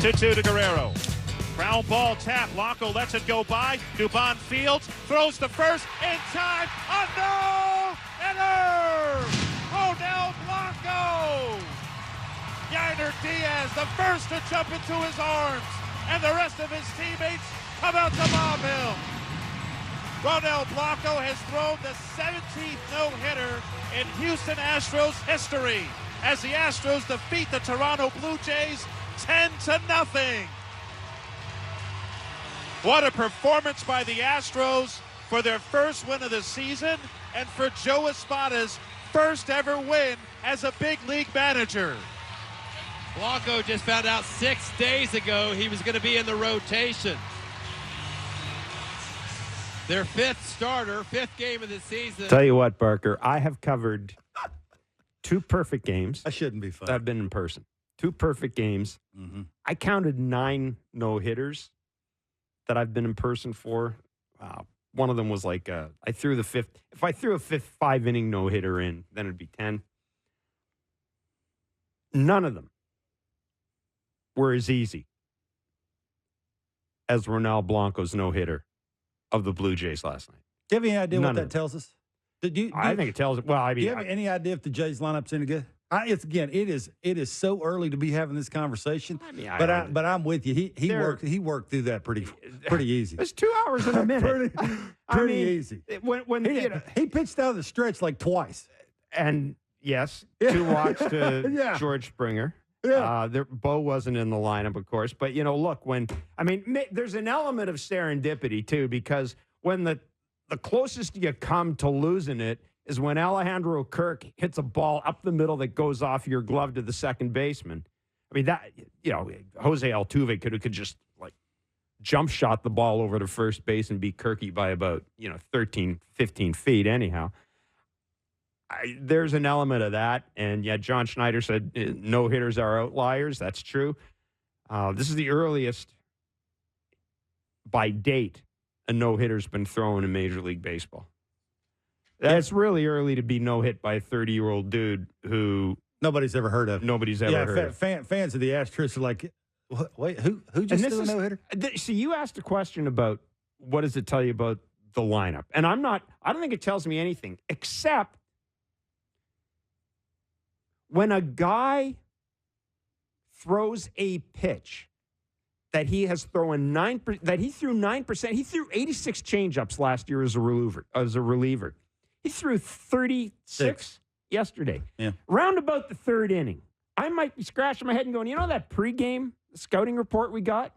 2-2 to Guerrero. Ground ball tap. Blanco lets it go by. Dubon fields. Throws to first. In time. A no-hitter! Ronel Blanco! Yainer Diaz, the first to jump into his arms. And the rest of his teammates come out to mob him. Ronel Blanco has thrown the 17th no-hitter in Houston Astros history as the Astros defeat the Toronto Blue Jays 10-0. What a performance by the Astros for their first win of the season and for Joe Espada's first ever win as a big league manager. Blanco just found out 6 days ago he was going to be in the rotation. Their fifth starter, fifth game of the season. Tell you what, Barker, I have covered 2 perfect games. I shouldn't be fun. I've been in person. 2 perfect games. Mm-hmm. I counted 9 no-hitters that I've been in person for. One of them was like, I threw the fifth. If I threw a 5-inning no-hitter in, then it'd be 10. None of them were as easy as Ronel Blanco's no-hitter of the Blue Jays last night. Do you have any idea None what of that tells us? I think it tells it. Well, I mean, do you have any idea if the Jays lineup's any good? It is so early to be having this conversation. I mean, but I'm with you. He worked through that pretty easy. It's 2 hours in a minute. pretty easy. When He pitched out of the stretch like twice. And yes, 2 walks to Yeah. George Springer. Yeah. Bo wasn't in the lineup, of course. But, look, there's an element of serendipity, too, because when the closest you come to losing it is when Alejandro Kirk hits a ball up the middle that goes off your glove to the second baseman. I mean, that, Jose Altuve could just, jump shot the ball over to first base and beat Kirky by about, 13, 15 feet anyhow. There's an element of that. And, yeah, John Schneider said no-hitters are outliers. That's true. This is the earliest by date a no-hitter's been thrown in Major League Baseball. That's really early to be no-hit by a 30-year-old dude who nobody's ever heard of. Nobody's ever heard of. Fans of the Astros are like, wait, who just threw a no-hitter? See, you asked a question about what does it tell you about the lineup. And I don't think it tells me anything, except when a guy throws a pitch that he has thrown that he threw 9%, he threw 86 changeups last year as a reliever. He threw 36 yesterday. Yeah. Round about the third inning, I might be scratching my head and going, that pregame scouting report we got?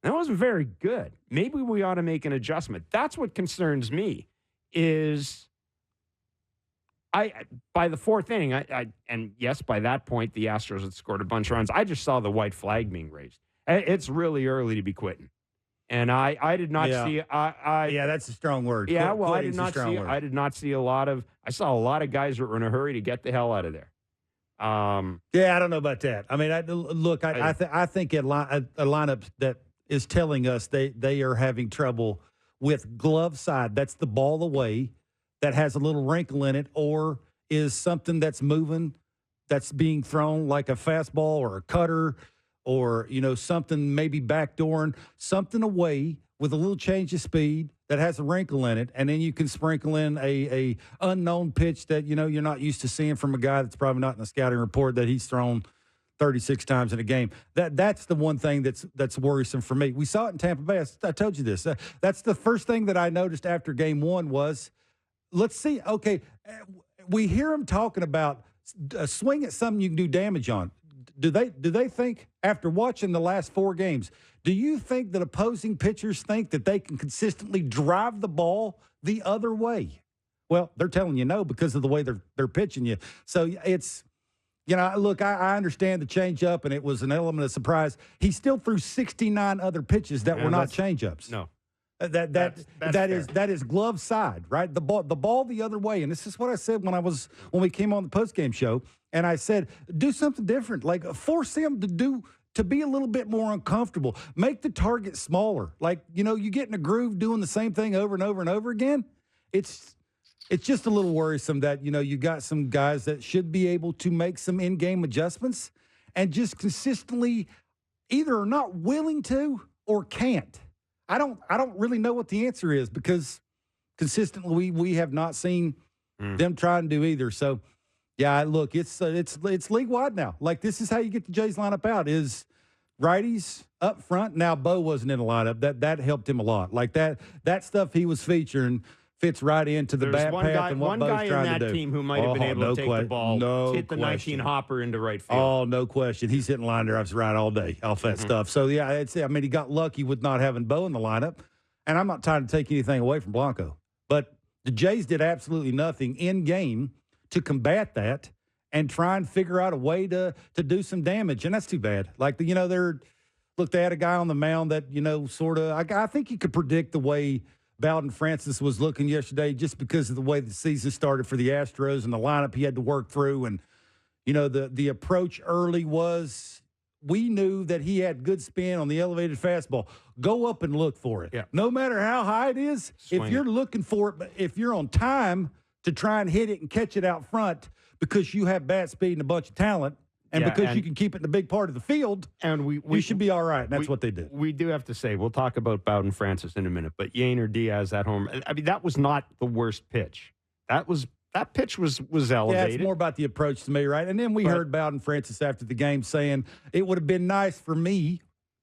That wasn't very good. Maybe we ought to make an adjustment. That's what concerns me is by the fourth inning, and yes, by that point, the Astros had scored a bunch of runs. I just saw the white flag being raised. It's really early to be quitting. And I did not see. Yeah, that's a strong word. Yeah, well, I did not see. I did not see a lot of. I saw a lot of guys that were in a hurry to get the hell out of there. Yeah, I don't know about that. I mean, I think a lineup that is telling us they are having trouble with glove side. That's the ball away that has a little wrinkle in it, or is something that's moving, that's being thrown like a fastball or a cutter, or something maybe backdooring something away with a little change of speed that has a wrinkle in it, and then you can sprinkle in a unknown pitch that you're not used to seeing from a guy that's probably not in the scouting report that he's thrown 36 times in a game. That's the one thing that's worrisome for me. We saw it in Tampa Bay. I told you this. That's the first thing that I noticed after game one was, let's see. Okay, we hear him talking about a swing at something you can do damage on. Do they think, after watching the last 4 games, do you think that opposing pitchers think that they can consistently drive the ball the other way? Well, they're telling you no because of the way they're pitching you. So it's, look, I understand the changeup, and it was an element of surprise. He still threw 69 other pitches that were not changeups. No. That is glove side, right? The ball the other way. And this is what I said when we came on the postgame show. And I said, do something different. Like, force him to be a little bit more uncomfortable. Make the target smaller. Like, you get in a groove doing the same thing over and over and over again. It's just a little worrisome that, you got some guys that should be able to make some in-game adjustments and just consistently either are not willing to or can't. I don't really know what the answer is because consistently we have not seen them try and do either. So, yeah, look, it's league wide now. Like, this is how you get the Jays lineup out is righties up front. Now, Bowde wasn't in the lineup. That helped him a lot. Like that stuff he was featuring fits right into the bat path and what Bowde's trying to do. One guy in that team who might have been able to take the ball, hit the 19 hopper into right field. Oh, no question. He's hitting line drives right all day off that stuff. So, yeah, he got lucky with not having Bowde in the lineup. And I'm not trying to take anything away from Blanco. But the Jays did absolutely nothing in game to combat that and try and figure out a way to do some damage. And that's too bad. Like, they had a guy on the mound that, sort of, I think you could predict the way Bowden Francis was looking yesterday just because of the way the season started for the Astros and the lineup he had to work through. And, the approach early was we knew that he had good spin on the elevated fastball. Go up and look for it. Yeah. No matter how high it is, if you're looking for it, but if you're on time to try and hit it and catch it out front because you have bat speed and a bunch of talent, and because you can keep it in a big part of the field, and we should be all right. And that's what they did. We do have to say, we'll talk about Bowden Francis in a minute, but Yainer Diaz at home, I mean, that was not the worst pitch. That pitch was elevated. Yeah, it's more about the approach to me, right? And then we heard Bowden Francis after the game saying, it would have been nice for me,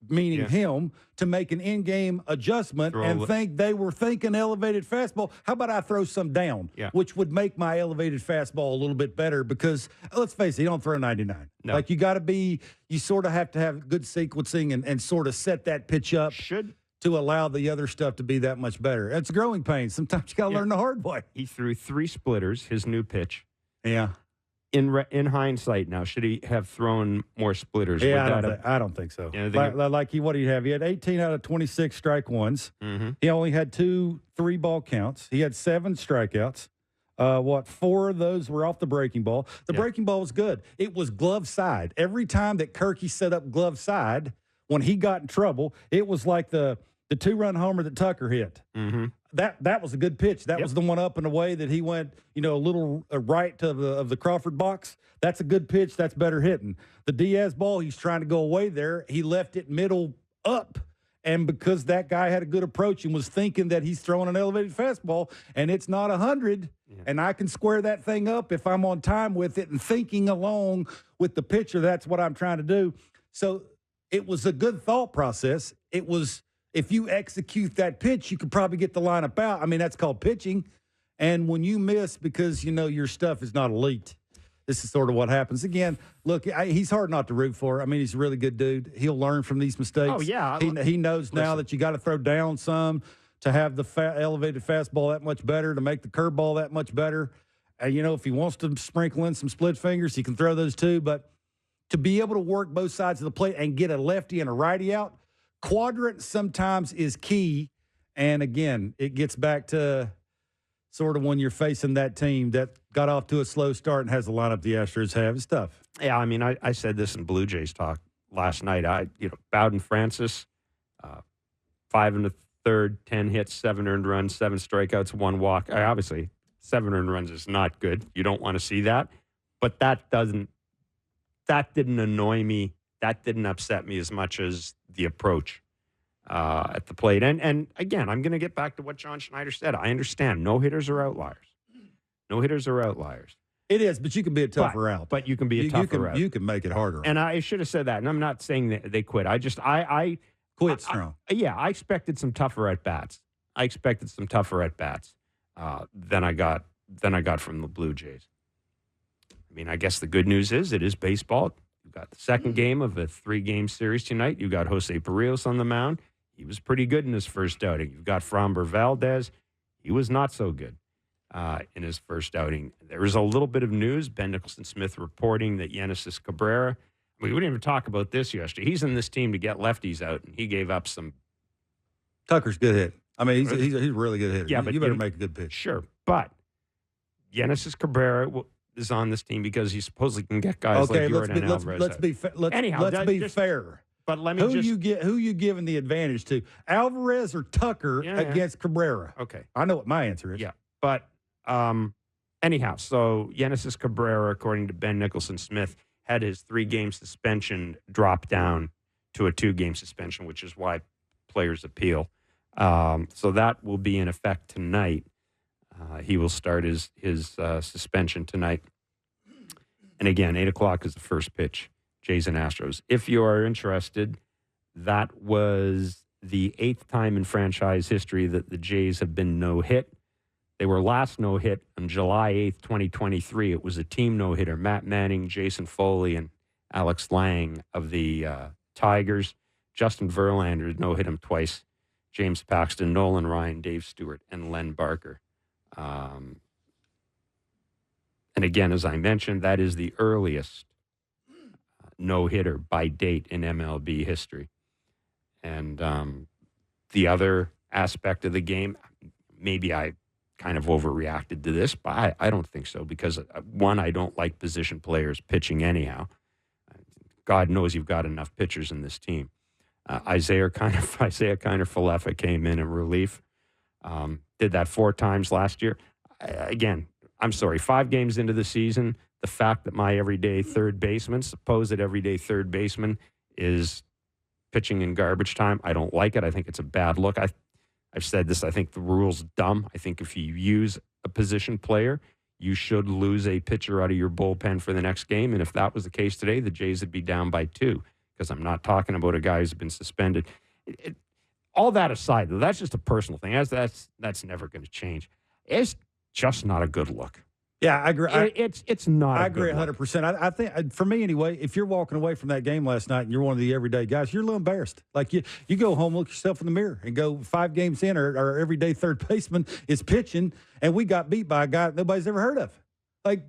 meaning him, to make an in-game adjustment and think they were thinking elevated fastball. How about I throw some down, which would make my elevated fastball a little bit better because, let's face it, you don't throw 99. No. Like, you sort of have to have good sequencing and sort of set that pitch up to allow the other stuff to be that much better. It's growing pains. Sometimes you got to learn the hard way. He threw 3 splitters, his new pitch. Yeah. In hindsight now, should he have thrown more splitters? Yeah, I don't think so. What do you have? He had 18 out of 26 strike ones. Mm-hmm. He only had 2 3-ball counts. He had 7 strikeouts. 4 of those were off the breaking ball. The breaking ball was good. It was glove side. Every time that Kirky set up glove side, when he got in trouble, it was like the 2-run homer that Tucker hit. Mm-hmm. That was a good pitch. That was the one up and away that he went, a little right of the Crawford box. That's a good pitch. That's better hitting. The Diaz ball, he's trying to go away there. He left it middle up. And because that guy had a good approach and was thinking that he's throwing an elevated fastball and it's not 100, and I can square that thing up if I'm on time with it and thinking along with the pitcher, that's what I'm trying to do. So it was a good thought process. It was, if you execute that pitch, you could probably get the lineup out. I mean, that's called pitching. And when you miss because, your stuff is not elite, this is sort of what happens. Again, look, he's hard not to root for. I mean, he's a really good dude. He'll learn from these mistakes. Oh, yeah. He knows now that you got to throw down some to have the elevated fastball that much better, to make the curveball that much better. And, if he wants to sprinkle in some split fingers, he can throw those too. But to be able to work both sides of the plate and get a lefty and a righty out, quadrant sometimes is key. And, again, it gets back to sort of when you're facing that team that got off to a slow start and has the lineup the Astros have. It's tough. Yeah, I mean, I said this in Blue Jays talk last night. Bowden Francis, 5 1/3, 10 hits, 7 earned runs, 7 strikeouts, 1 walk. Obviously, 7 earned runs is not good. You don't want to see that. But that didn't annoy me. That didn't upset me as much as the approach at the plate. And again, I'm going to get back to what John Schneider said. I understand no-hitters are outliers. No-hitters are outliers. It is, but you can be a tougher out. But you can be a tougher out. You can make it harder. And I should have said that. And I'm not saying that they quit. I quit strong. I expected some tougher at-bats. Than I got from the Blue Jays. I mean, I guess the good news is it is baseball. You've got the second game of a 3-game series tonight. You got Jose Barrios on the mound. He was pretty good in his first outing. You've got Framber Valdez. He was not so good in his first outing. There was a little bit of news. Ben Nicholson-Smith reporting that Genesis Cabrera, we didn't even talk about this yesterday. He's in this team to get lefties out, and he gave up some. Tucker's good hit. I mean, he's a really good hitter. Yeah, but you better make a good pitch. Sure, but Genesis Cabrera is on this team because he supposedly can get guys like Jordan Alvarez. Let's be fair. But let me who you giving the advantage to, Alvarez or Tucker against Cabrera? Okay, I know what my answer is. Yeah, but anyhow, so Genesis Cabrera, according to Ben Nicholson-Smith, had his 3-game suspension drop down to a 2-game suspension, which is why players appeal. So that will be in effect tonight. He will start his suspension tonight. And again, 8 o'clock is the first pitch, Jays and Astros. If you are interested, that was the 8th time in franchise history that the Jays have been no-hit. They were last no-hit on July 8th, 2023. It was a team no-hitter. Matt Manning, Jason Foley, and Alex Lang of the Tigers. Justin Verlander no-hit him twice. James Paxton, Nolan Ryan, Dave Stewart, and Len Barker. And again, as I mentioned, that is the earliest no-hitter by date in MLB history. And the other aspect of the game, maybe I kind of overreacted to this, but I don't think so because, one, I don't like position players pitching anyhow. God knows you've got enough pitchers in this team. Isaiah Kiner-Falefa came in relief. Did that 4 times last year. Again, I'm sorry, 5 games into the season, the fact that my everyday third baseman, supposed everyday third baseman, is pitching in garbage time, I don't like it. I think it's a bad look. I've said this. I think the rule's dumb. I think if you use a position player, you should lose a pitcher out of your bullpen for the next game. And if that was the case today, the Jays would be down by 2 because I'm not talking about a guy who's been suspended. All that aside, though, that's just a personal thing. That's never going to change. It's just not a good look. Yeah, I agree. It's not. I agree 100%. I think, for me anyway, if you're walking away from that game last night and you're one of the everyday guys, you're a little embarrassed. Like you go home, look yourself in the mirror, and go 5 games in, our everyday third baseman is pitching, and we got beat by a guy that nobody's ever heard of. Like,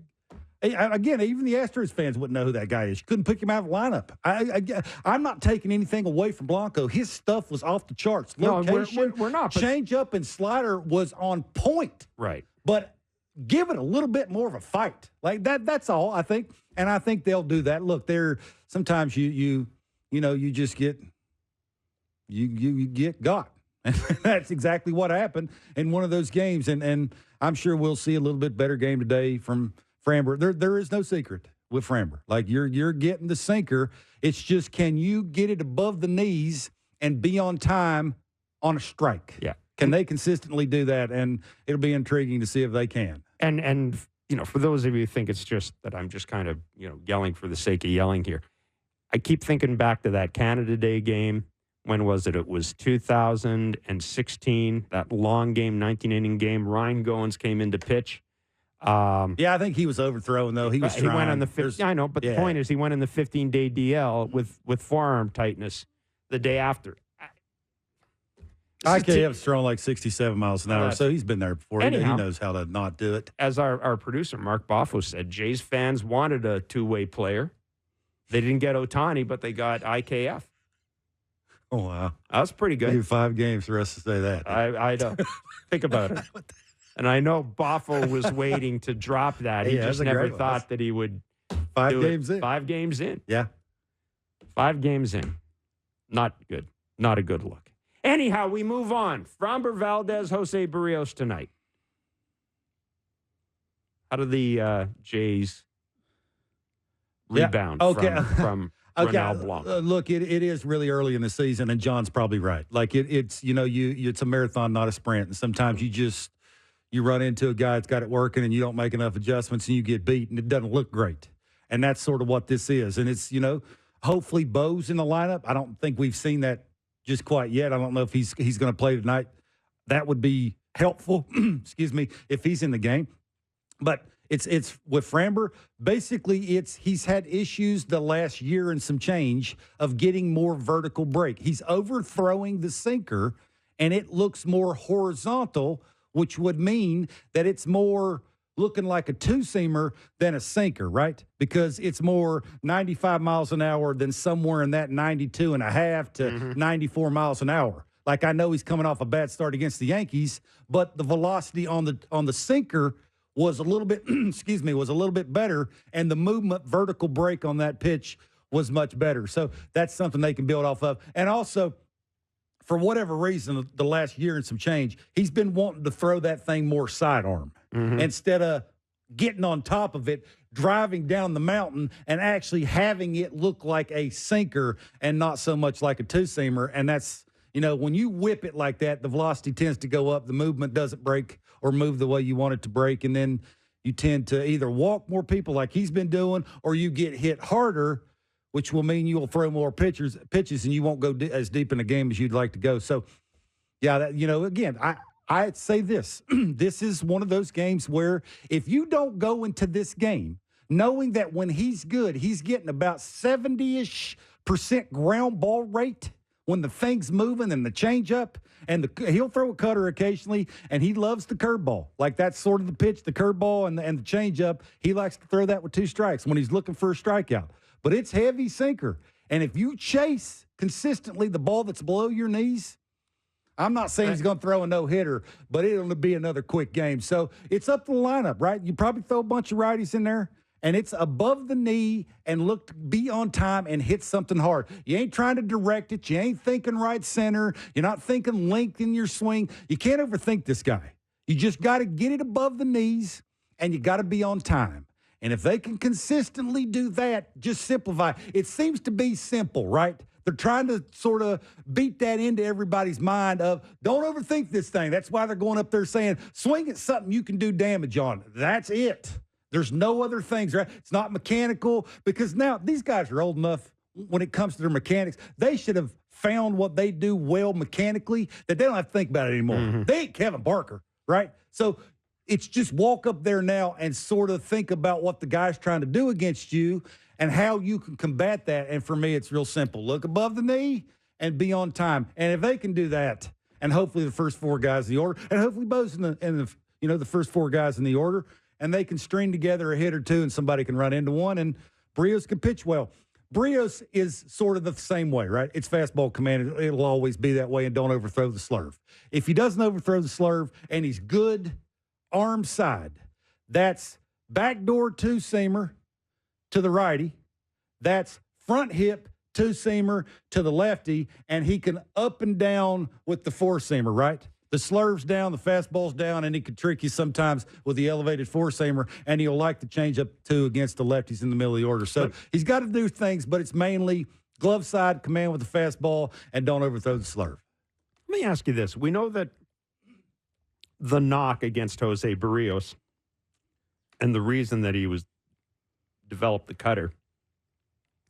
again, even the Astros fans wouldn't know who that guy is. You couldn't pick him out of the lineup. I'm not taking anything away from Blanco. His stuff was off the charts. Location, we're not. Change up and slider was on point. Right. But give it a little bit more of a fight. Like that's all, I think. And I think they'll do that. Look, sometimes you just get you get got. And that's exactly what happened in one of those games. And I'm sure we'll see a little bit better game today from Framber. There is no secret with Framber. Like you're getting the sinker. It's just, can you get it above the knees and be on time on a strike? Yeah. Can they consistently do that? And it'll be intriguing to see if they can. And for those of you who think it's just that I'm just kind of, yelling for the sake of yelling here, I keep thinking back to that Canada Day game. When was it? It was 2016, that long game, 19-inning game. Ryan Goins came in to pitch. I think he was overthrown, though. He went on the I know, but the point is he went in the 15-day DL with forearm tightness the day after. IKF's thrown like 67 miles an hour, so he's been there before. Anyhow, he knows how to not do it. As our producer, Mark Boffo, said, Jays fans wanted a two-way player. They didn't get Ohtani, but they got IKF. Oh, wow. That was pretty good. Maybe 5 games for us to say that. I don't. Think about it. And I know Boffo was waiting to drop that. He just never thought that he would 5 do games it. in. 5 games in. Yeah. 5 games in. Not good. Not a good look. Anyhow, we move on. Framber Valdez, Jose Barrios tonight. How do the Jays rebound from Ronel Blanco? Look, it is really early in the season, and John's probably right. Like it's it's a marathon, not a sprint. And sometimes you run into a guy that's got it working, and you don't make enough adjustments, and you get beat, and it doesn't look great. And that's sort of what this is. And it's hopefully Bowde's in the lineup. I don't think we've seen that just quite yet. I don't know if he's going to play tonight. That would be helpful. Excuse me, if he's in the game. But it's with Framber. Basically, he's had issues the last year and some change of getting more vertical break. He's overthrowing the sinker, and it looks more horizontal, which would mean that it's more looking like a two-seamer than a sinker, right? Because it's more 95 miles an hour than somewhere in that 92 and a half to 94 miles an hour. Like, I know he's coming off a bad start against the Yankees, but the velocity on the sinker was a little bit, was a little bit better, and the movement vertical break on that pitch was much better. So that's something they can build off of. And also, for whatever reason, the last year and some change, he's been wanting to throw that thing more sidearm instead of getting on top of it. driving down the mountain and actually having it look like a sinker and not so much like a two-seamer. And that's, when you whip it like that, the velocity tends to go up, the movement doesn't break or move the way you want it to break, and then you tend to either walk more people like he's been doing, or you get hit harder, which will mean you'll throw more pitches and you won't go as deep in the game as you'd like to go. So, yeah, again, I'd say this. This is one of those games where if you don't go into this game knowing that when he's good, he's getting about 70-ish% ground ball rate when the thing's moving and the changeup, and he'll throw a cutter occasionally, and he loves the curveball. Like that's sort of the pitch, the curveball and the changeup. He likes to throw that with 2 strikes when he's looking for a strikeout. But it's heavy sinker. And if you chase consistently the ball that's below your knees, I'm not saying he's going to throw a no-hitter, but it'll be another quick game. So it's up to the lineup, right? You probably throw a bunch of righties in there, and it's above the knee and look to be on time and hit something hard. You ain't trying to direct it. You ain't thinking right center. You're not thinking length in your swing. You can't overthink this guy. You just got to get it above the knees, and you got to be on time. And if they can consistently do that, just simplify. It seems to be simple, right? They're trying to sort of beat that into everybody's mind of don't overthink this thing. That's why they're going up there saying swing at something you can do damage on. That's it. There's no other things, right? It's not mechanical, because now these guys are old enough when it comes to their mechanics. They should have found what they do well mechanically that they don't have to think about it anymore. Mm-hmm. They ain't Kevin Barker, right? So it's just walk up there now and sort of think about what the guy's trying to do against you and how you can combat that. And for me, it's real simple. Look above the knee and be on time. And if they can do that, and hopefully the first 4 guys in the order, and hopefully Bowde's the first 4 guys in the order, and they can string together a hit or 2 and somebody can run into one, and Berrios can pitch well. Berrios is sort of the same way, right? It's fastball command. It'll always be that way, and don't overthrow the slurve. If he doesn't overthrow the slurve and he's good arm side, that's backdoor 2-seamer to the righty. That's front hip 2-seamer to the lefty, and he can up and down with the 4-seamer, right? The slurve's down, the fastball's down, and he can trick you sometimes with the elevated 4-seamer, and he'll like to change up too against the lefties in the middle of the order. So he's got to do things, but it's mainly glove side, command with the fastball, and don't overthrow the slurve. Let me ask you this. We know that the knock against Jose Berrios and the reason that he developed the cutter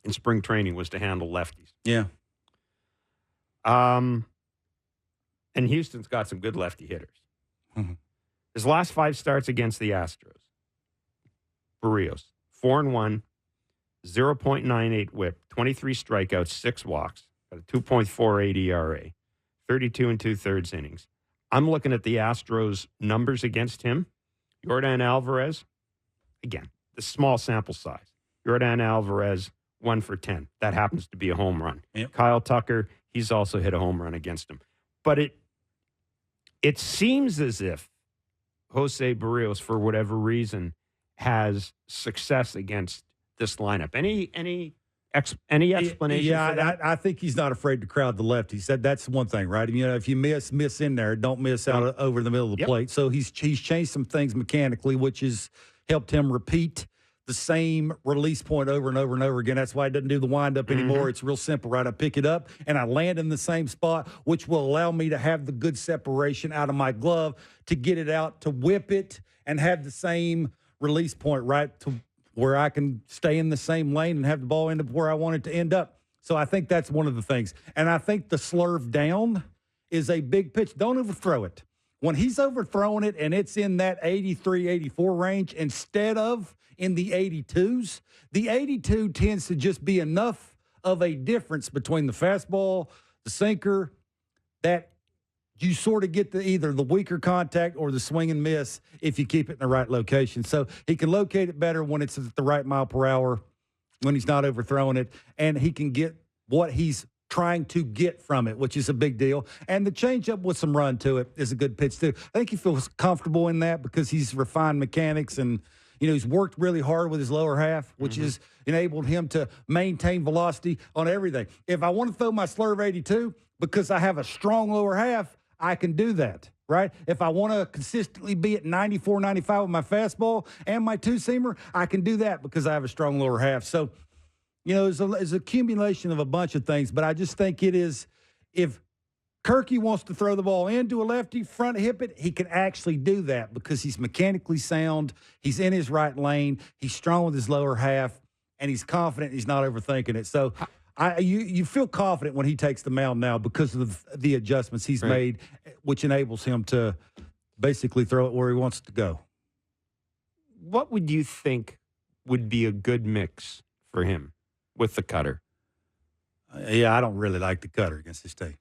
in spring training was to handle lefties. Yeah. And Houston's got some good lefty hitters. Mm-hmm. His last 5 starts against the Astros, Berrios, 4-1, 0.98 whip, 23 strikeouts, 6 walks, got a 2.48 ERA, 32 2/3 innings. I'm looking at the Astros numbers against him. Yordan Alvarez, again, the small sample size. Yordan Alvarez, 1 for 10. That happens to be a home run. Yep. Kyle Tucker, he's also hit a home run against him. But it seems as if Jose Berrios, for whatever reason, has success against this lineup. Any explanation for that? I think he's not afraid to crowd the left. He said that's one thing, right? If you miss in there, don't miss out over the middle of the plate. So he's changed some things mechanically, which has helped him repeat the same release point over and over and over again. That's why he doesn't do the windup anymore. Mm-hmm. It's real simple, right? I pick it up and I land in the same spot, which will allow me to have the good separation out of my glove to get it out, to whip it and have the same release point, right? To where I can stay in the same lane and have the ball end up where I want it to end up. So I think that's one of the things. And I think the slurve down is a big pitch. Don't overthrow it. When he's overthrowing it and it's in that 83, 84 range instead of in the 82s, the 82 tends to just be enough of a difference between the fastball, the sinker, that you sort of get either the weaker contact or the swing and miss if you keep it in the right location. So he can locate it better when it's at the right mile per hour, when he's not overthrowing it, and he can get what he's trying to get from it, which is a big deal. And the changeup with some run to it is a good pitch too. I think he feels comfortable in that because he's refined mechanics and he's worked really hard with his lower half, which has enabled him to maintain velocity on everything. If I want to throw my slurve 82 because I have a strong lower half, I can do that, right? If I want to consistently be at 94, 95 with my fastball and my two-seamer, I can do that because I have a strong lower half. So, it's an accumulation of a bunch of things, but I just think it is, if Kirky wants to throw the ball into a lefty, front hip it, he can actually do that because he's mechanically sound, he's in his right lane, he's strong with his lower half, and he's confident, he's not overthinking it. So you feel confident when he takes the mound now because of the adjustments he's made, which enables him to basically throw it where he wants it to go. What would you think would be a good mix for him with the cutter? Yeah, I don't really like the cutter against this team.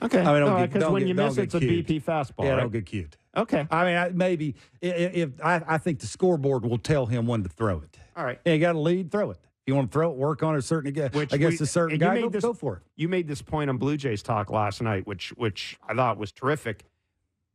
Okay. I mean, because when you miss it's a BP fastball. Yeah, right? don't get cute. Okay. I mean, maybe if I think the scoreboard will tell him when to throw it. All right. Yeah, you got a lead, throw it. If you want to throw it, work on a certain guy. A certain guy, go for it. You made this point on Blue Jays Talk last night, which I thought was terrific.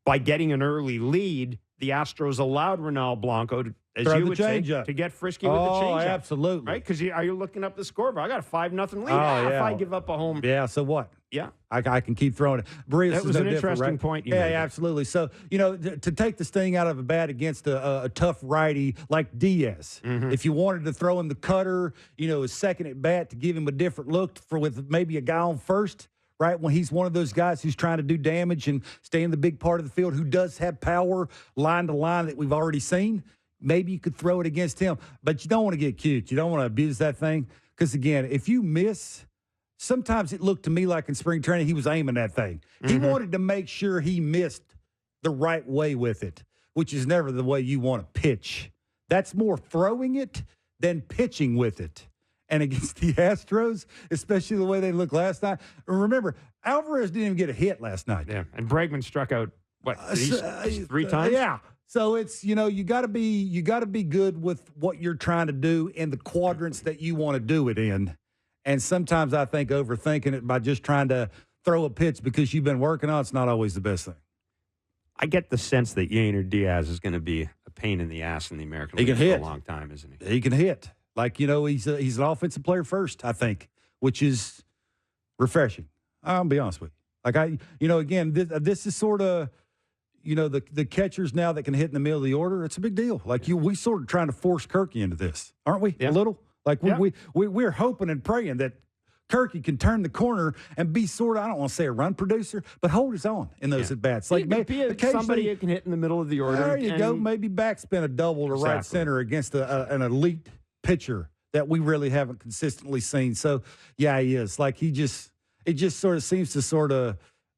By getting an early lead, the Astros allowed Ronel Blanco to, as throw you would say, up. to get frisky with the changeup. Absolutely. Right? Because are you looking up the scoreboard? I got a 5-0 lead. Yeah. If I give up a home. Yeah, so what? Yeah. I can keep throwing it. Barrios that was an interesting right? point you made. made. Yeah, absolutely. So, to take the sting out of a bat against a tough righty like Diaz, if you wanted to throw him the cutter, his second at bat to give him a different look with maybe a guy on first, right, when he's one of those guys who's trying to do damage and stay in the big part of the field, who does have power line to line that we've already seen, maybe you could throw it against him. But you don't want to get cute. You don't want to abuse that thing because, again, if you miss – sometimes it looked to me like in spring training he was aiming that thing. He wanted to make sure he missed the right way with it, which is never the way you want to pitch. That's more throwing it than pitching with it. And against the Astros, especially the way they looked last night. Remember, Alvarez didn't even get a hit last night. Yeah, and Bregman struck out, three times? Yeah. So it's, you got to be good with what you're trying to do in the quadrants that you want to do it in. And sometimes I think overthinking it by just trying to throw a pitch because you've been working on it's not always the best thing. I get the sense that Yainer Diaz is going to be a pain in the ass in the American League for a long time, isn't he? He can hit. Like, he's an offensive player first, I think, which is refreshing. I'll be honest with you. Like, again, this is sort of, the catchers now that can hit in the middle of the order, it's a big deal. Like, we sort of trying to force Kirky into this, aren't we? Yeah. A little? Like, we're hoping and praying that Kirky can turn the corner and be sort of, I don't want to say a run producer, but hold his own in those at-bats. Like, maybe somebody who can hit in the middle of the order. There you go. Maybe backspin a double to right center against an elite pitcher that we really haven't consistently seen. So, yeah, he is. Like, it just sort of seems to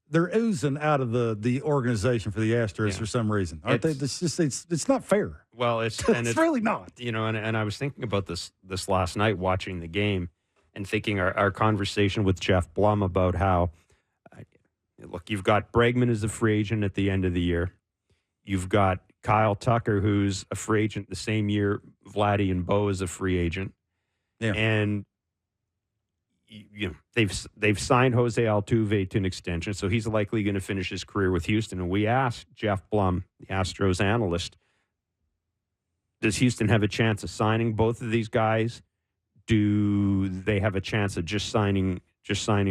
they're oozing out of the organization for the Astros for some reason. Aren't they? It's not fair. Well, it's really not. And I was thinking about this last night watching the game and thinking our conversation with Jeff Blum about how, look, you've got Bregman as a free agent at the end of the year. You've got Kyle Tucker, who's a free agent the same year Vladdy and Bowde is a free agent. Yeah. And they've signed Jose Altuve to an extension, so he's likely going to finish his career with Houston. And we asked Jeff Blum, the Astros analyst, does Houston have a chance of signing both of these guys? Do they have a chance of just signing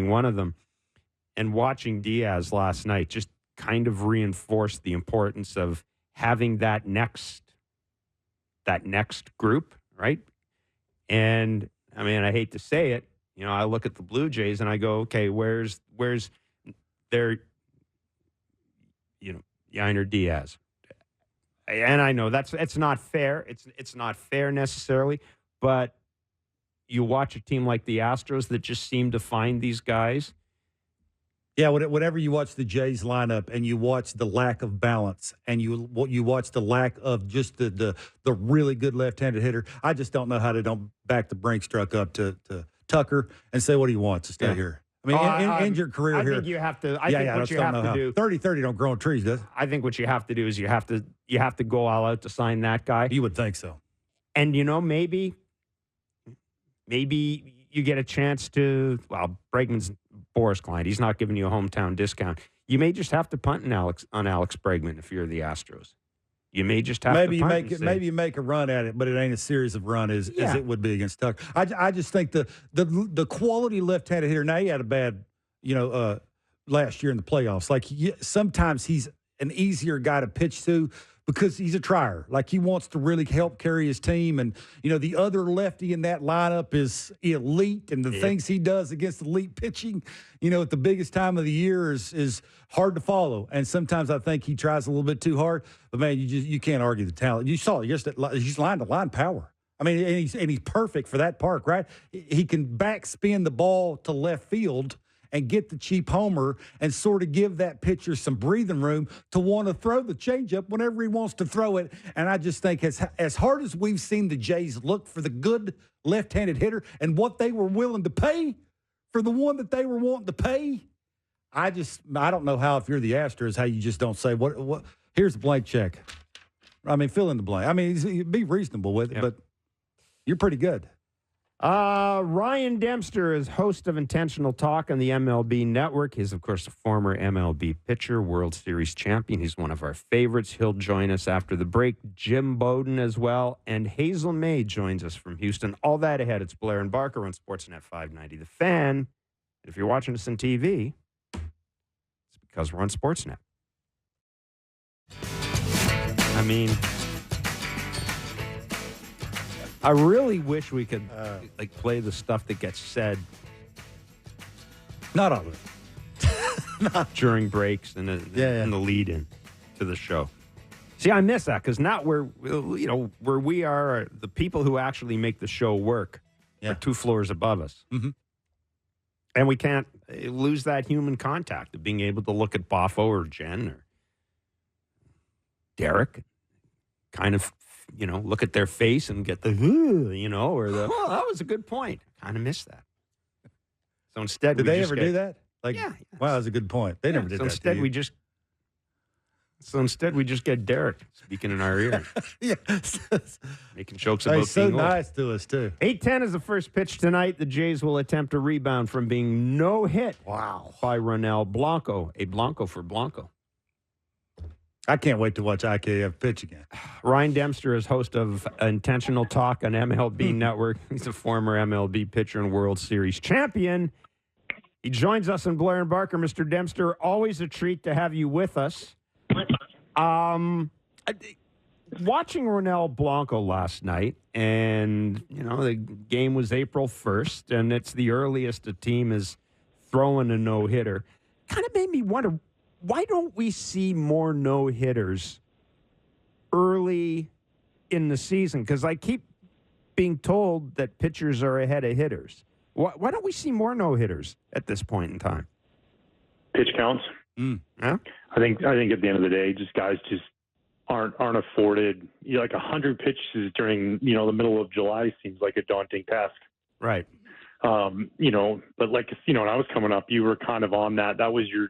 one of them? And watching Diaz last night just kind of reinforced the importance of having that next group, right? And I mean, I hate to say it, I look at the Blue Jays and I go, okay, where's their, Yainer Diaz? And I know it's not fair. It's not fair necessarily, but you watch a team like the Astros that just seem to find these guys. Yeah, whenever you watch the Jays lineup and you watch the lack of balance and you watch the lack of just the really good left-handed hitter, I just don't know how they don't back the Brinks truck up to Tucker and say what he wants to stay here. I mean, end your career here. I think you have to. I think what you have to do. 30-30 don't grow on trees, does it? I think what you have to do is you have to go all out to sign that guy. You would think so. And maybe you get a chance to. Well, Bregman's Boris client. He's not giving you a hometown discount. You may just have to punt on Alex Bregman if you're the Astros. You may just have to punt. Maybe you make a run at it, but it ain't a series of runs as it would be against Tucker. I just think the quality left-handed hitter. Now he had a bad last year in the playoffs. Like sometimes he's an easier guy to pitch to because he's a trier. Like he wants to really help carry his team. And, the other lefty in that lineup is elite. And the things he does against elite pitching, at the biggest time of the year is hard to follow. And sometimes I think he tries a little bit too hard. But, man, you can't argue the talent. You saw it yesterday. He's line-to-line power. I mean, and he's perfect for that park, right? He can backspin the ball to left field and get the cheap homer and sort of give that pitcher some breathing room to want to throw the changeup whenever he wants to throw it. And I just think as hard as we've seen the Jays look for the good left-handed hitter and what they were willing to pay for the one that they were wanting to pay, I don't know how, if you're the Astros, how you just don't say, what here's a blank check. I mean, fill in the blank. I mean, be reasonable with it, but you're pretty good. Ryan Dempster is host of Intentional Talk on the MLB Network. He's, of course, a former MLB pitcher, World Series champion. He's one of our favorites. He'll join us after the break. Jim Bowden as well. And Hazel May joins us from Houston. All that ahead. It's Blair and Barker on Sportsnet 590 The Fan. If you're watching us on TV, it's because we're on Sportsnet. I mean, I really wish we could play the stuff that gets said. Not all of it. Not during breaks and the lead-in to the show. See, I miss that because now where we are, the people who actually make the show work are 2 floors above us. Mm-hmm. And we can't lose that human contact of being able to look at Boffo or Jen or Derek, kind of look at their face and get the, or the, well, that was a good point. Kind of miss that. So instead, did they ever do that? Like, yeah. Wow, that's a good point. They never did that. Instead, we just get Derek speaking in our ear. Making jokes about he's so being nice to us, too. 8:10 is the first pitch tonight. The Jays will attempt a rebound from being no-hit by Ronel Blanco. A Blanco for Blanco. I can't wait to watch IKF pitch again. Ryan Dempster is host of Intentional Talk on MLB Network. He's a former MLB pitcher and World Series champion. He joins us in Blair and Barker. Mr. Dempster, always a treat to have you with us. Watching Ronel Blanco last night, and, the game was April 1st, and it's the earliest a team is throwing a no-hitter. Kind of made me wonder, why don't we see more no-hitters early in the season? Because I keep being told that pitchers are ahead of hitters. Why don't we see more no-hitters at this point in time? Pitch counts. Yeah? I think at the end of the day, guys aren't afforded. 100 pitches during the middle of July seems like a daunting task. Right. But when I was coming up, you were kind of on that. That was your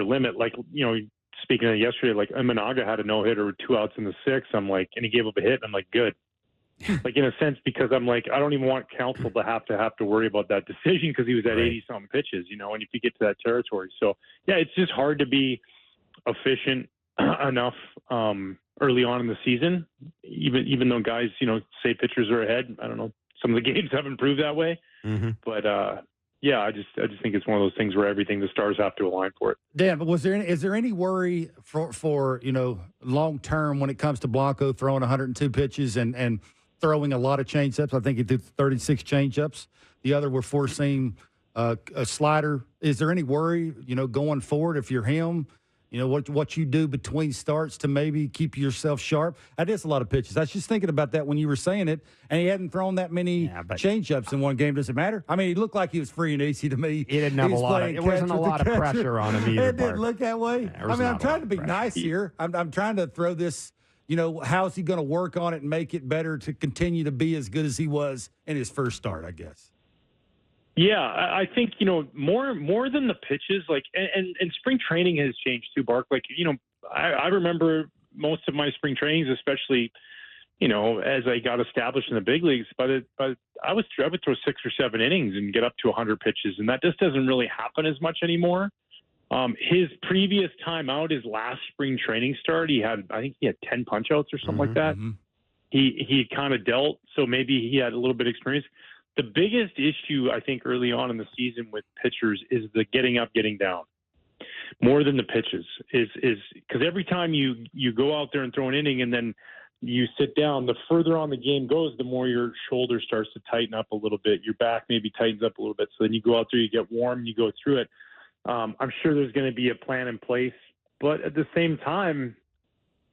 limit. Speaking of yesterday, Imanaga had a no-hitter with 2 outs in the 6th. I'm like, and he gave up a hit. I'm like, good. In a sense, because I'm like, I don't even want Counsell to have to worry about that decision because he was at 80-something pitches, and if you get to that territory. So, yeah, it's just hard to be efficient enough early on in the season, even though guys, say pitchers are ahead. I don't know. Some of the games haven't proved that way. Mm-hmm. But, yeah, I just think it's one of those things where the stars have to align for it. Dan, but is there any worry for long term when it comes to Blanco throwing 102 pitches and throwing a lot of changeups? I think he threw 36 changeups. The other were four-seam, a slider. Is there any worry, going forward if you're him? What you do between starts to maybe keep yourself sharp. That is a lot of pitches. I was just thinking about that when you were saying it, and he hadn't thrown that many changeups in one game. Does it matter? I mean, he looked like he was free and easy to me. He didn't have a lot. It wasn't a lot of pressure on him either. It didn't look that way. Yeah, I'm trying to be nice here. I'm trying to throw this. How's he going to work on it and make it better to continue to be as good as he was in his first start? I guess. Yeah, I think, more than the pitches, and spring training has changed too, Bark. I remember most of my spring trainings, especially, as I got established in the big leagues, but I would throw 6 or 7 innings and get up to 100 pitches. And that just doesn't really happen as much anymore. His previous time out, his last spring training start, I think he had 10 punch outs or something like that. Mm-hmm. He kind of dealt, so maybe he had a little bit of experience. the biggest issue I think early on in the season with pitchers is the getting up, getting down, more than the pitches. Is because every time you go out there and throw an inning and then you sit down, the further on the game goes, the more your shoulder starts to tighten up a little bit. Your back maybe tightens up a little bit. So then you go out there, you get warm, and you go through it. I'm sure there's going to be a plan in place, but at the same time,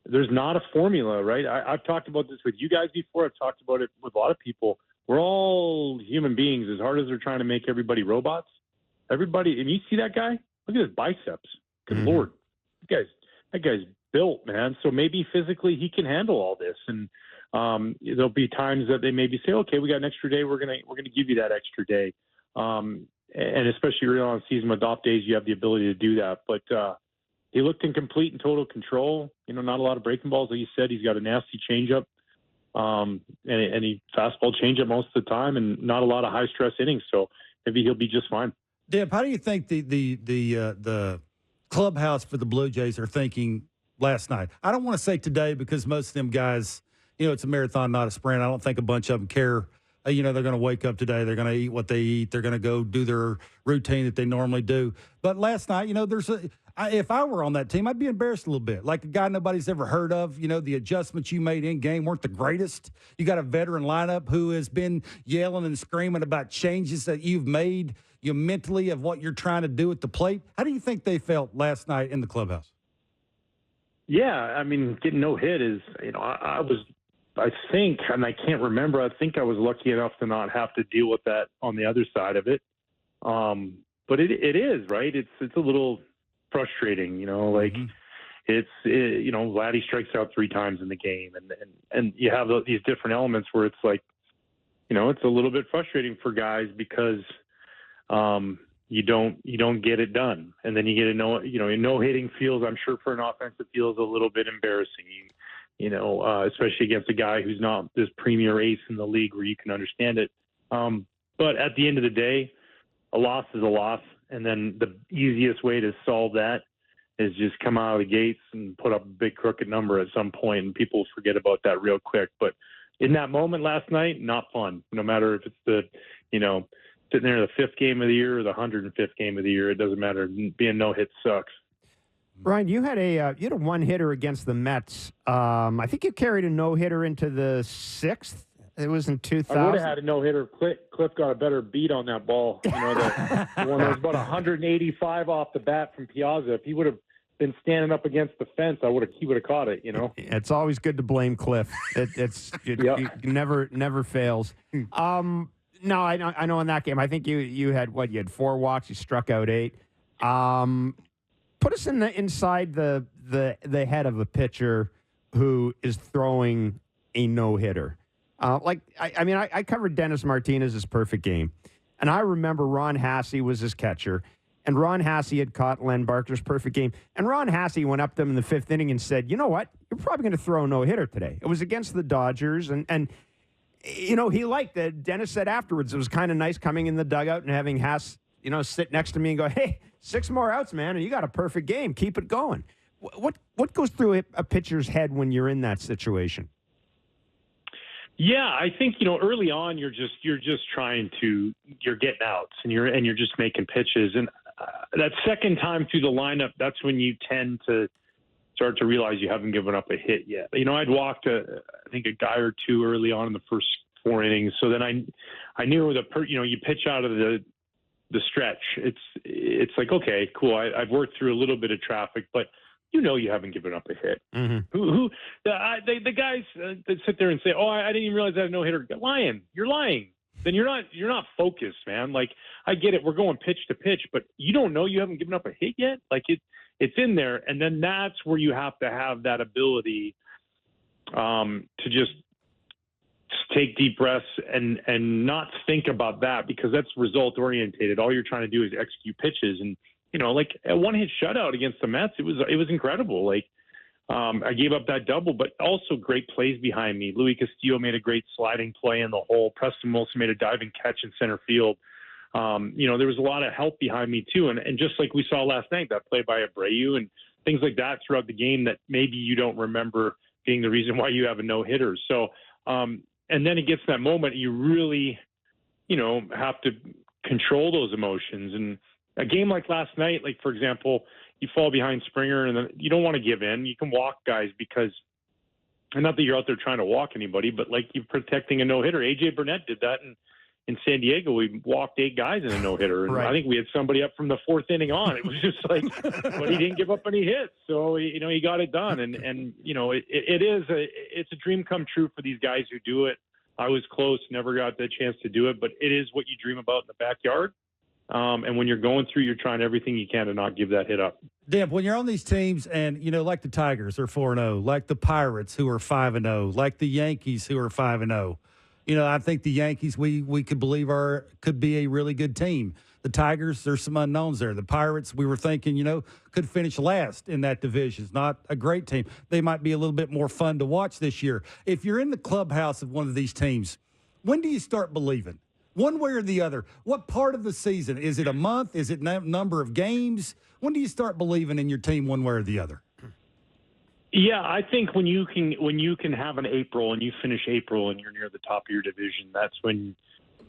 there's not a formula, right? I've talked about this with you guys before. I've talked about it with a lot of people. We're all human beings. As hard as they're trying to make everybody robots, everybody, and you see that guy? Look at his biceps. Good Lord. That guy's built, man. So maybe physically he can handle all this. And there'll be times that they maybe say, okay, we got an extra day. We're gonna give you that extra day. And especially early on in the season with off days, you have the ability to do that. But he looked in complete and total control. Not a lot of breaking balls. Like you said, he's got a nasty changeup. And he fastball changeup most of the time, and not a lot of high stress innings. So maybe he'll be just fine. Deb, how do you think the clubhouse for the Blue Jays are thinking last night? I don't want to say today because most of them guys, it's a marathon, not a sprint. I don't think a bunch of them care. They're going to wake up today. They're going to eat what they eat. They're going to go do their routine that they normally do. But last night, if I were on that team, I'd be embarrassed a little bit. Like a guy nobody's ever heard of. The adjustments you made in game weren't the greatest. You got a veteran lineup who has been yelling and screaming about changes that you've made mentally of what you're trying to do at the plate. How do you think they felt last night in the clubhouse? Yeah, I mean, getting no hit is, I think, and I can't remember, I think I was lucky enough to not have to deal with that on the other side of it. But it is, right? It's a little frustrating, Vladdy strikes out 3 times in the game, and you have these different elements where it's like, it's a little bit frustrating for guys because you don't get it done, and then you get no hitting feels, I'm sure for an offensive feels a little bit embarrassing, especially against a guy who's not this premier ace in the league where you can understand it. But at the end of the day, a loss is a loss. And then the easiest way to solve that is just come out of the gates and put up a big crooked number at some point, and people forget about that real quick. But in that moment last night, not fun. No matter if it's the, sitting there the 5th game of the year or the 105th game of the year, it doesn't matter. Being no hit sucks. Ryan, you had a one hitter against the Mets. I think you carried a no hitter into the 6th. It was in 2000. I would have had a no-hitter. Cliff got a better beat on that ball. The one that was about 185 off the bat from Piazza. If he would have been standing up against the fence, he would have caught it. It's always good to blame Cliff. It never fails. No, I know in that game. I think you had 4 walks. You struck out 8. Put us inside the head of a pitcher who is throwing a no hitter. I covered Dennis Martinez's perfect game, and I remember Ron Hassey was his catcher, and Ron Hassey had caught Len Barker's perfect game, and Ron Hassey went up to him in the 5th inning and said, "You know what? You're probably going to throw a no hitter today." It was against the Dodgers, and he liked it. Dennis said afterwards it was kind of nice coming in the dugout and having Hass, sit next to me and go, "Hey, 6 more outs, man, and you got a perfect game. Keep it going." What goes through a pitcher's head when you're in that situation? Yeah, I think early on you're just you're getting outs and you're just making pitches, and that second time through the lineup, that's when you tend to start to realize you haven't given up a hit yet. I'd walked I think a guy or 2 early on in the first 4 innings, so then I knew you pitch out of the stretch. It's like, okay, cool. I've worked through a little bit of traffic, but you haven't given up a hit. Mm-hmm. The guys that sit there and say, "Oh, I didn't even realize I had no hitter." You're lying. Then you're not focused, man. Like, I get it. We're going pitch to pitch, but you don't know you haven't given up a hit yet. Like it's in there, and then that's where you have to have that ability to just take deep breaths and not think about that, because that's result orientated. All you're trying to do is execute pitches, and like a 1-hit shutout against the Mets, it was incredible. Like, I gave up that double, but also great plays behind me. Luis Castillo made a great sliding play in the hole. Preston Wilson made a diving catch in center field. There was a lot of help behind me too. And just like we saw last night, that play by Abreu and things like that throughout the game that maybe you don't remember being the reason why you have a no-hitter. So, and then it gets to that moment, you really, have to control those emotions. And a game like last night, like, for example, you fall behind Springer and then you don't want to give in. You can walk guys because, and not that you're out there trying to walk anybody, but like you're protecting a no-hitter. AJ Burnett did that in San Diego. We walked 8 guys in a no-hitter. And Right. I think we had somebody up from the 4th inning on. It was just like, but he didn't give up any hits. So, he got it done. And it's a dream come true for these guys who do it. I was close, never got the chance to do it, but it is what you dream about in the backyard. And when you're going through, you're trying everything you can to not give that hit up. Damn, when you're on these teams and, like the Tigers are 4-0, like the Pirates who are 5-0, like the Yankees who are 5-0, I think the Yankees we could believe could be a really good team. The Tigers, there's some unknowns there. The Pirates, we were thinking, could finish last in that division. It's not a great team. They might be a little bit more fun to watch this year. If you're in the clubhouse of one of these teams, when do you start believing? One way or the other. What part of the season? Is it a month? Is it number of games? When do you start believing in your team one way or the other? Yeah, I think when you can have an April and you finish April and you're near the top of your division, that's when,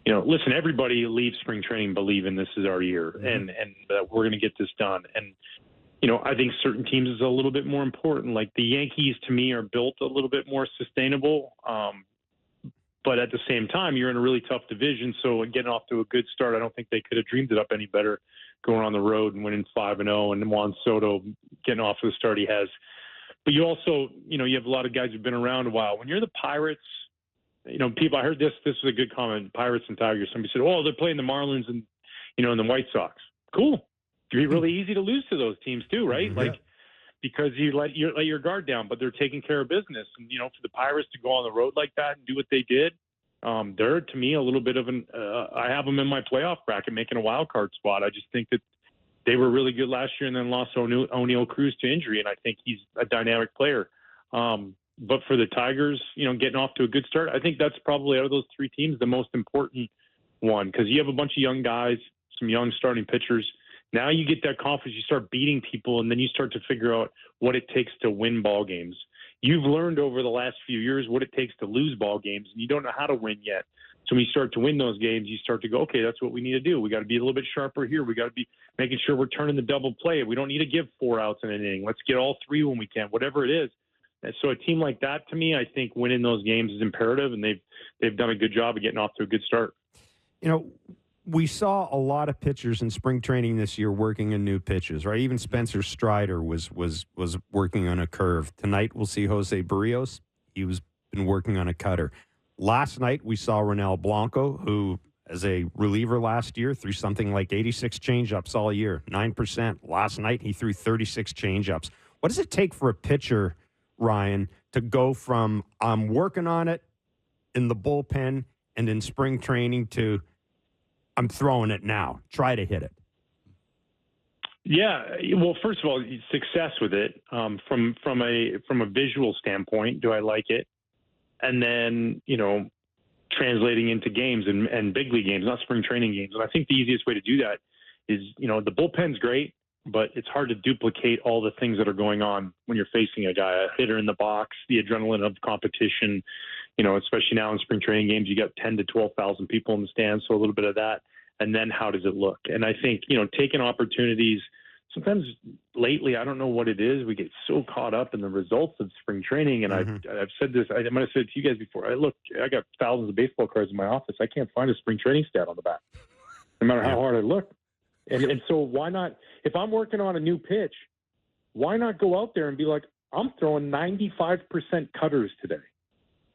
listen, everybody leaves spring training believing this is our year and we're going to get this done. And, I think certain teams is a little bit more important. Like the Yankees, to me, are built a little bit more sustainable. But at the same time, you're in a really tough division. So getting off to a good start, I don't think they could have dreamed it up any better going on the road and winning 5-0 and Juan Soto getting off to the start he has. But you also, you have a lot of guys who've been around a while. When you're the Pirates, people, I heard this was a good comment, Pirates and Tigers. Somebody said, oh, they're playing the Marlins and, and the White Sox. Cool. It'd be really easy to lose to those teams too, right? Mm-hmm. Like, because you let your guard down, but they're taking care of business. And, for the Pirates to go on the road like that and do what they did, they're, to me, a little bit of I have them in my playoff bracket making a wild card spot. I just think that they were really good last year and then lost O'Neal Cruz to injury, and I think he's a dynamic player. But for the Tigers, getting off to a good start, I think that's probably out of those 3 teams the most important one because you have a bunch of young guys, some young starting pitchers. Now you get that confidence, you start beating people, and then you start to figure out what it takes to win ball games. You've learned over the last few years what it takes to lose ball games, and you don't know how to win yet. So when you start to win those games, you start to go, okay, that's what we need to do. We got to be a little bit sharper here. We got to be making sure we're turning the double play. We don't need to give 4 outs in an inning. Let's get all 3 when we can, whatever it is. And so a team like that, to me, I think winning those games is imperative, and they've done a good job of getting off to a good start. We saw a lot of pitchers in spring training this year working on new pitches, right? Even Spencer Strider was working on a curve. Tonight we'll see Jose Barrios. He was been working on a cutter. Last night we saw Ronel Blanco, who as a reliever last year threw something like 86 changeups all year, 9%. Last night he threw 36 changeups. What does it take for a pitcher, Ryan, to go from I'm working on it in the bullpen and in spring training to I'm throwing it now. Try to hit it. Yeah. Well, first of all, success with it from a visual standpoint. Do I like it? And then, translating into games and big league games, not spring training games. And I think the easiest way to do that is, the bullpen's great, but it's hard to duplicate all the things that are going on when you're facing a hitter in the box, the adrenaline of competition. Especially now in spring training games, you got 10 to 12,000 people in the stands. So a little bit of that. And then how does it look? And I think, taking opportunities, sometimes lately, I don't know what it is. We get so caught up in the results of spring training. And I've said this, I might have said it to you guys before. I got thousands of baseball cards in my office. I can't find a spring training stat on the back, no matter how hard I look. And so why not, if I'm working on a new pitch, why not go out there and be like, I'm throwing 95% cutters today.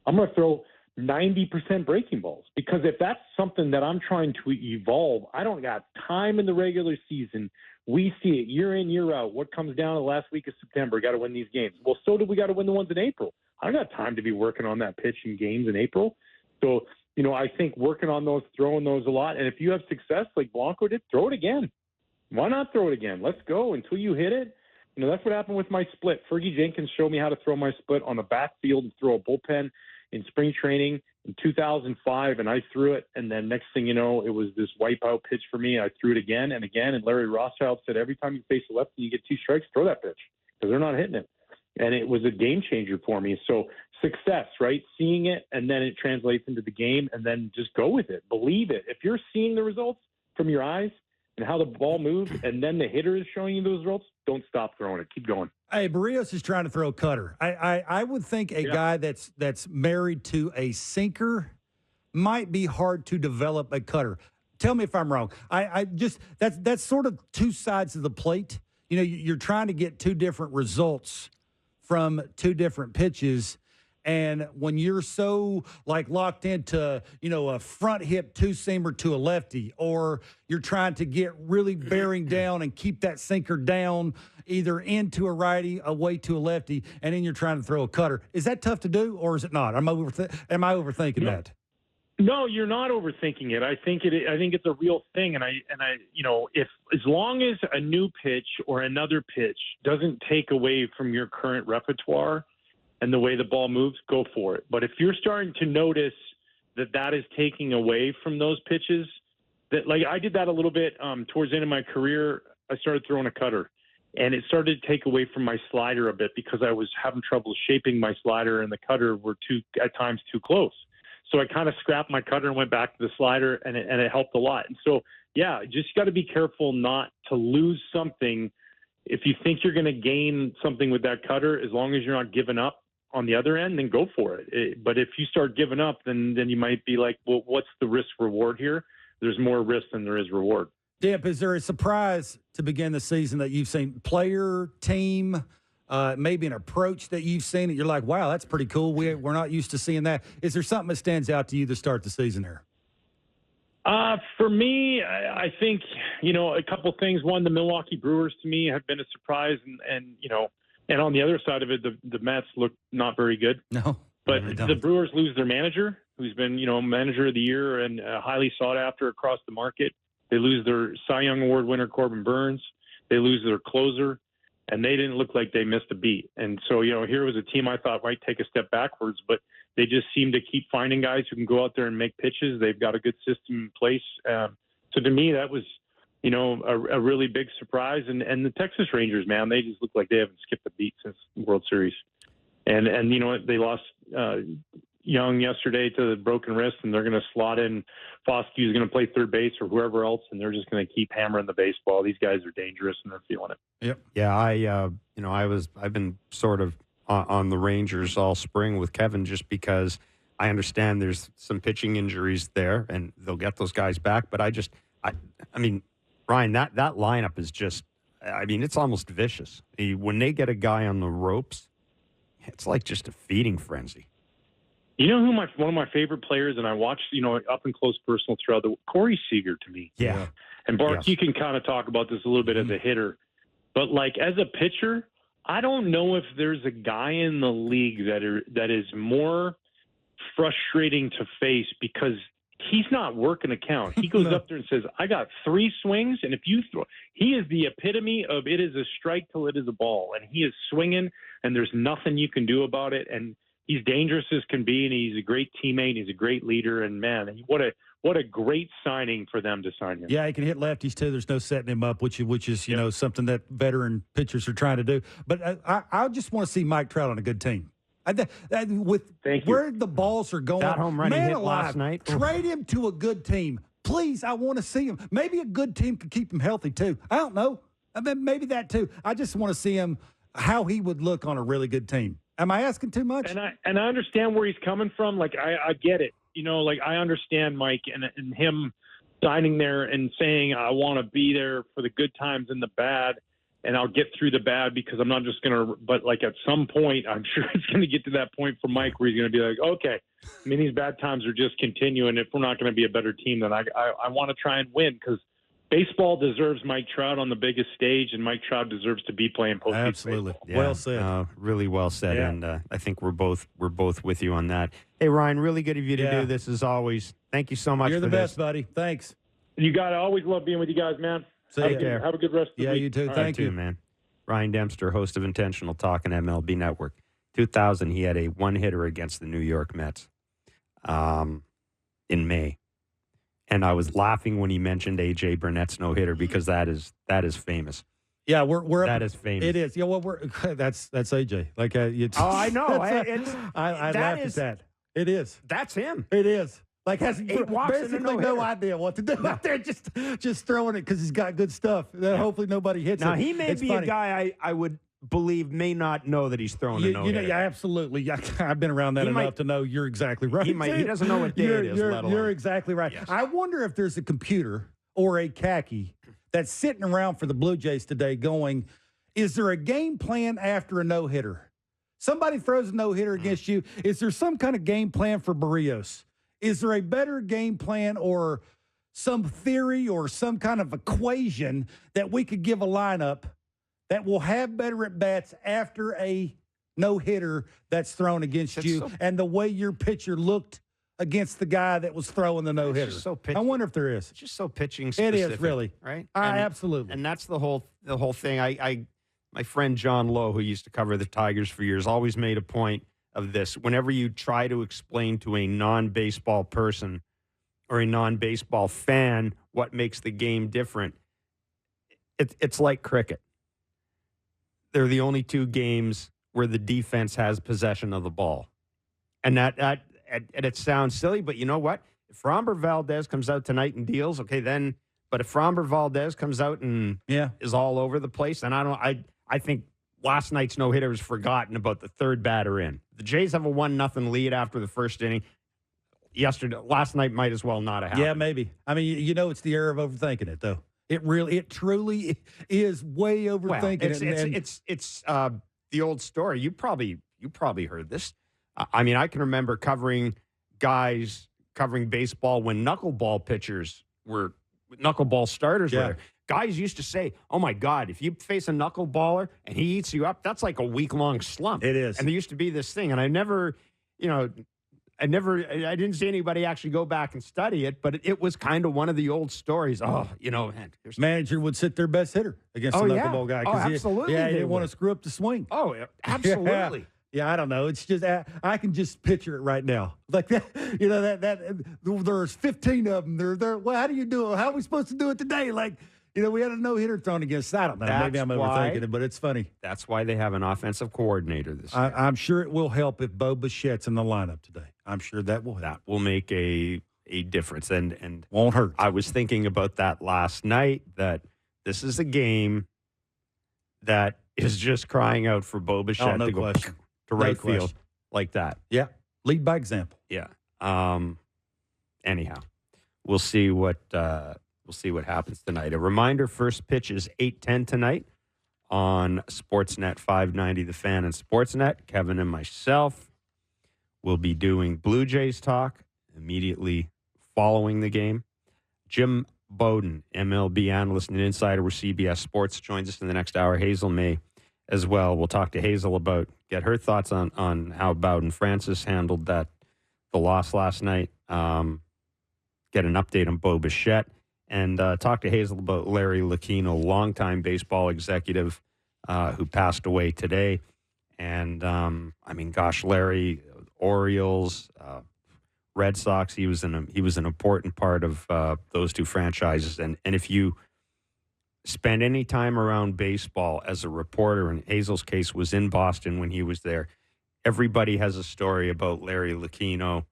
I'm going to throw 90% breaking balls, because if that's something that I'm trying to evolve, I don't got time in the regular season. We see it year in, year out. What comes down the last week of September, got to win these games. Well, so do we got to win the ones in April. I don't got time to be working on that pitch in games in April. So, I think working on those, throwing those a lot. And if you have success like Blanco did, throw it again. Why not throw it again? Let's go until you hit it. That's what happened with my split. Fergie Jenkins showed me how to throw my split on the backfield and throw a bullpen in spring training in 2005, and I threw it. And then next thing you know, it was this wipeout pitch for me. I threw it again and again. And Larry Rothschild said, every time you face a lefty, you get 2 strikes, throw that pitch because they're not hitting it. And it was a game changer for me. So success, right? Seeing it, and then it translates into the game, and then just go with it. Believe it. If you're seeing the results from your eyes and how the ball moves, and then the hitter is showing you those results, don't stop throwing it. Keep going. Hey, Barrios is trying to throw a cutter. I would think a guy that's married to a sinker might be hard to develop a cutter. Tell me if I'm wrong. I just that's sort of two sides of the plate. You know, you're trying to get two different results from two different pitches. And when you're so like locked into, you know, a front hip two-seamer to a lefty, or you're trying to get really bearing down and keep that sinker down either into a righty, away to a lefty, and then you're trying to throw a cutter. Is that tough to do, or is it not? Am I overthinking that? No, you're not overthinking it. I think it's a real thing, and I you know, if as long as a new pitch or another pitch doesn't take away from your current repertoire and the way the ball moves, go for it. But if you're starting to notice that is taking away from those pitches, that like I did that a little bit towards the end of my career, I started throwing a cutter, and it started to take away from my slider a bit because I was having trouble shaping my slider, and the cutter were at times too close. So I kind of scrapped my cutter and went back to the slider, and it helped a lot. And so, yeah, just got to be careful not to lose something. If you think you're going to gain something with that cutter, as long as you're not giving up on the other end, then go for it. But if you start giving up, then you might be like, well, what's the risk reward here? There's more risk than there is reward. Dip, is there a surprise to begin the season that you've seen? Player, team, maybe an approach that you've seen that you're like, wow, that's pretty cool. We're not used to seeing that. Is there something that stands out to you to start the season there? For me, I think, you know, a couple things. One, the Milwaukee Brewers to me have been a surprise, and you know, and on the other side of it, the Mets look not very good. No, but the Brewers lose their manager, who's been, you know, manager of the year and highly sought after across the market. They lose their Cy Young Award winner, Corbin Burns. They lose their closer, and they didn't look like they missed a beat. And so, you know, here was a team I thought might take a step backwards, but they just seem to keep finding guys who can go out there and make pitches. They've got a good system in place. So to me, that was, you know, a really big surprise. And the Texas Rangers, man, they just look like they haven't skipped a beat since the World Series. And you know what? They lost Young yesterday to the broken wrist, and they're going to slot in Foskey's going to play third base or whoever else, and they're just going to keep hammering the baseball. These guys are dangerous, and they're feeling it. Yep. Yeah, I've been sort of on the Rangers all spring with Kevin just because I understand there's some pitching injuries there, and they'll get those guys back. But I mean, Ryan, that lineup is just, I mean, it's almost vicious. When they get a guy on the ropes, it's like just a feeding frenzy. You know who one of my favorite players, and I watched, you know, up and close personal throughout Corey Seager to me. Yeah. And Bark, yes. You can kind of talk about this a little bit as a hitter, but like as a pitcher, I don't know if there's a guy in the league that is more frustrating to face because he's not working a count. He goes up there and says, I got 3 swings, and if you throw, he is the epitome of it is a strike till it is a ball, and he is swinging, and there's nothing you can do about it, and he's dangerous as can be, and he's a great teammate, and he's a great leader, and man, what a great signing for them to sign him. Yeah, he can hit lefties too. There's no setting him up, which is you know, something that veteran pitchers are trying to do. But I just want to see Mike Trout on a good team. With where the balls are going, that home run he hit last night. Trade him to a good team, please. I want to see him. Maybe a good team could keep him healthy too. I don't know. I mean, maybe that too. I just want to see him how he would look on a really good team. Am I asking too much? And I understand where he's coming from. Like I get it. You know, like I understand Mike and him signing there and saying I want to be there for the good times and the bad, and I'll get through the bad because I'm not just going to. But like at some point, I'm sure it's going to get to that point for Mike where he's going to be like, okay, I mean these bad times are just continuing. If we're not going to be a better team, then I want to try and win because baseball deserves Mike Trout on the biggest stage, and Mike Trout deserves to be playing postseason. Absolutely, yeah, well said. Really well said, yeah. And I think we're both with you on that. Hey, Ryan, really good of you to do this as always. Thank you so much. You're for the best, buddy. Thanks. You got to always love being with you guys, man. Take Have care. Have a good rest of the week. Yeah, you too. Thank you, man. Ryan Dempster, host of Intentional Talk on MLB Network. 2000, he had a one-hitter against the New York Mets in May. And I was laughing when he mentioned A.J. Burnett's no-hitter because that is famous. Yeah, we're that up, is famous. It is. Yeah, well, that's AJ. Like, I know. I laughed at that. It is. That's him. It is. Like, has basically no idea what to do out there, just throwing it because he's got good stuff. Hopefully nobody hits now, it. Now, he may be a guy I would believe may not know that he's throwing a no-hitter. Yeah, absolutely. Yeah, I've been around that enough to know you're exactly right. He doesn't know what day it is, let alone. You're exactly right. Yes. I wonder if there's a computer or a khaki that's sitting around for the Blue Jays today going, is there a game plan after a no-hitter? Somebody throws a no-hitter against you. Is there some kind of game plan for Barrios? Is there a better game plan or some theory or some kind of equation that we could give a lineup that will have better at-bats after a no-hitter that's thrown against you and the way your pitcher looked against the guy that was throwing the no-hitter? I wonder if there is. It's just so pitching specific. It is, really. Right? Absolutely. And that's the whole thing. My friend John Lowe, who used to cover the Tigers for years, always made a point of this. Whenever you try to explain to a non-baseball person or a non-baseball fan what makes the game different, it's like cricket. They're the only two games where the defense has possession of the ball. And and it sounds silly, but you know what? If Framber Valdez comes out tonight and deals, okay, then. But if Framber Valdez comes out and is all over the place, then I think last night's no-hitter was forgotten about the third batter in. The Jays have a 1-0 lead after the first inning. Last night might as well not have happened. Yeah, maybe. I mean, it's the era of overthinking it, though. It truly is way overthinking it. It's the old story. You probably heard this. I mean, I can remember covering baseball when knuckleball pitchers were knuckleball starters. Yeah. Were there. Guys used to say, "Oh my God, if you face a knuckleballer and he eats you up, that's like a week-long slump." It is. And there used to be this thing, and I didn't see anybody actually go back and study it, but it was kind of one of the old stories. Oh, man. Manager would sit their best hitter against the knuckleball guy. Oh, absolutely. He didn't want to screw up the swing. Oh, absolutely. Yeah, I don't know. It's just I can just picture it right now, like that. That there's 15 of them. They're well. How do you do it? How are we supposed to do it today? Like, we had a no-hitter thrown against. I don't know. Maybe I'm overthinking it, but it's funny. That's why they have an offensive coordinator this year. I'm sure it will help if Bo Bichette's in the lineup today. I'm sure that will help. That will make a difference, and won't hurt. I was thinking about that last night. That this is a game that is just crying out for Bo Bichette to go to right field like that. Yeah, lead by example. Yeah. Anyhow, we'll see what happens tonight. A reminder: first pitch is 8:10 tonight on Sportsnet 590, The Fan and Sportsnet. Kevin and myself will be doing Blue Jays talk immediately following the game. Jim Bowden, MLB analyst and insider with CBS Sports, joins us in the next hour. Hazel may as well. We'll talk to Hazel get her thoughts on how Bowden Francis handled the loss last night. Get an update on Bo Bichette. And talk to Hazel about Larry Lucchino, longtime baseball executive who passed away today. And, Larry, Orioles, Red Sox, he was an important part of those two franchises. And if you spend any time around baseball as a reporter, in Hazel's case was in Boston when he was there, everybody has a story about Larry Lucchino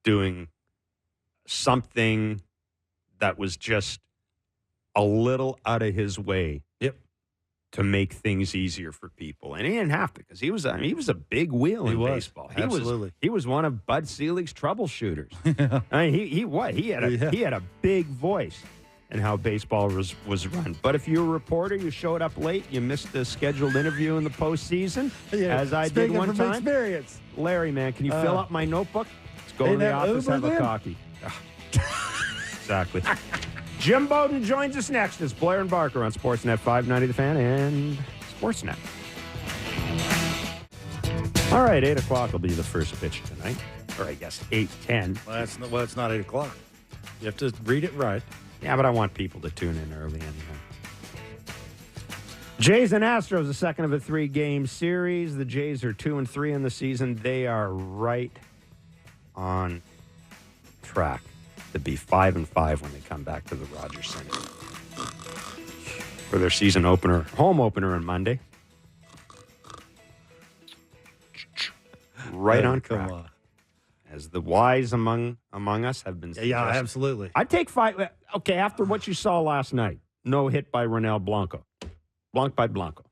doing something that was just a little out of his way to make things easier for people. And he didn't have to, because he was a big wheel in baseball. Absolutely. He was one of Bud Selig's troubleshooters. He had a big voice in how baseball was run. But if you're a reporter, you showed up late, you missed the scheduled interview in the postseason, as I did one time. Experience. Larry, man, can you fill up my notebook? Let's go to the office, have a coffee. Exactly. Jim Bowden joins us next. It's Blair and Barker on Sportsnet 590 The Fan and Sportsnet. All right, 8 o'clock will be the first pitch tonight. Or I guess 8:10. Well, it's not 8 o'clock. You have to read it right. Yeah, but I want people to tune in early anyway. Jays and Astros, the second of a 3-game series. The Jays are 2-3 in the season. They are right on track to be 5-5 when they come back to the Rogers Center. for their season opener, home opener on Monday. Right on track. Come on. As the wise among us have been suggesting. Yeah, absolutely. I'd take 5. Okay, after what you saw last night, no hit by Ronel Blanco. Blanco.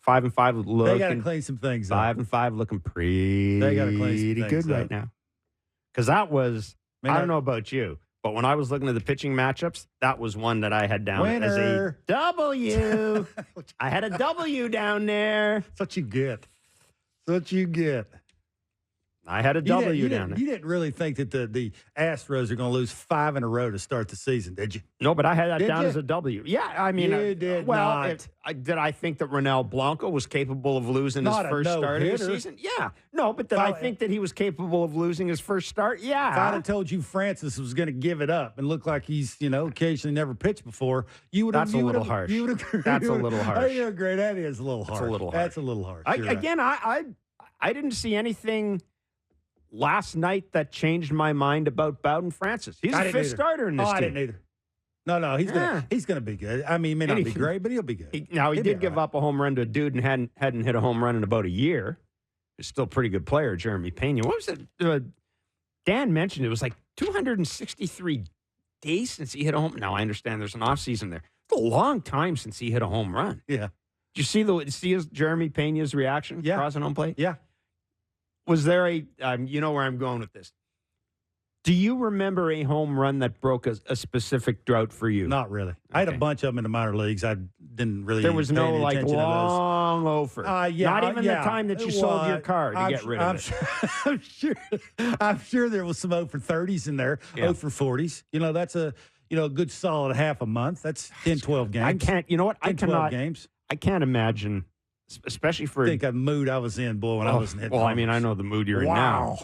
5-5 looking. They got to clean some things up. 5-5 looking pretty They gotta clean some things good right up. now. Because that was, I don't know about you, but when I was looking at the pitching matchups, that was one that I had down as a Winner. W. I had a W down there. That's what you get. That's what you get. I had a W down there. You didn't really think that the Astros are going to lose 5 in a row to start the season, did you? No, but I had that Did down you? as a W. Yeah, I mean, You did well, not. did I think that Ronel Blanco was capable of losing Not his a first start of the no-hitter. season? Yeah. No, but did I think that he was capable of losing his first start? Yeah. If I'd have told you Francis was going to give it up and look like he's, occasionally never pitched before, you would have. That's a little harsh. That's a little harsh. You're great. That is a little harsh. That's a little harsh. That's a little harsh. You're right. Again, I didn't see anything last night that changed my mind about Bowden Francis. He's a fifth starter in this team. I didn't either. No, he's gonna be good. I mean, he may not be great, but he'll be good. He He'll did be give all right. up a home run to a dude and hadn't hit a home run in about a year. He's still a pretty good player, Jeremy Pena. What was it? Dan mentioned it was like 263 days since he hit a home. Now I understand there's an offseason there. It's a long time since he hit a home run. Yeah. Did you see his Jeremy Pena's reaction crossing home plate? Yeah. Was there you know where I'm going with this. Do you remember a home run that broke a specific drought for you? Not really. I had a bunch of them in the minor leagues. I didn't really. There was pay no any like attention to those. long offer. Yeah, Not even the time that you sold your car to get rid of it. I'm sure there was some 0 for 30s in there, 0 for 40s. That's a good solid half a month. That's 10, 12 games. I can't. You know what? 12 games. I can't imagine, especially for. I think the mood I was in, boy, when I was in. Well, I mean, I know the mood you're in now.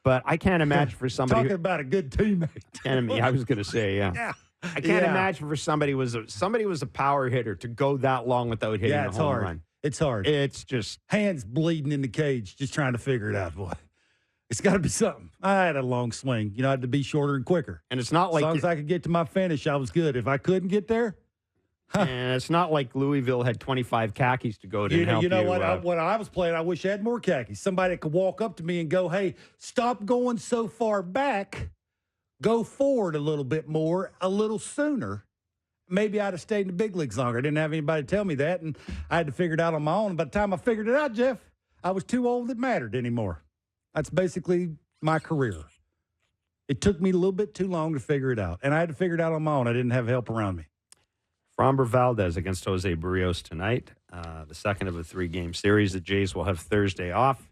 But I can't imagine for somebody. Talking about a good teammate. I was going to say, yeah. Yeah. I can't imagine for somebody was a power hitter to go that long without hitting a home run. It's hard. It's just hands bleeding in the cage, just trying to figure it out, boy. It's got to be something. I had a long swing. I had to be shorter and quicker. And it's not like as long as I could get to my finish, I was good. If I couldn't get there, and it's not like Louisville had 25 khakis to go to help you. You know what? When I was playing, I wish I had more khakis. Somebody that could walk up to me and go, "Hey, stop going so far back. Go forward a little bit more, a little sooner." Maybe I'd have stayed in the big leagues longer. I didn't have anybody tell me that, and I had to figure it out on my own. And by the time I figured it out, Jeff, I was too old that mattered anymore. That's basically my career. It took me a little bit too long to figure it out, and I had to figure it out on my own. I didn't have help around me. Framber Valdez against Jose Barrios tonight, the second of a 3-game series. The Jays will have Thursday off,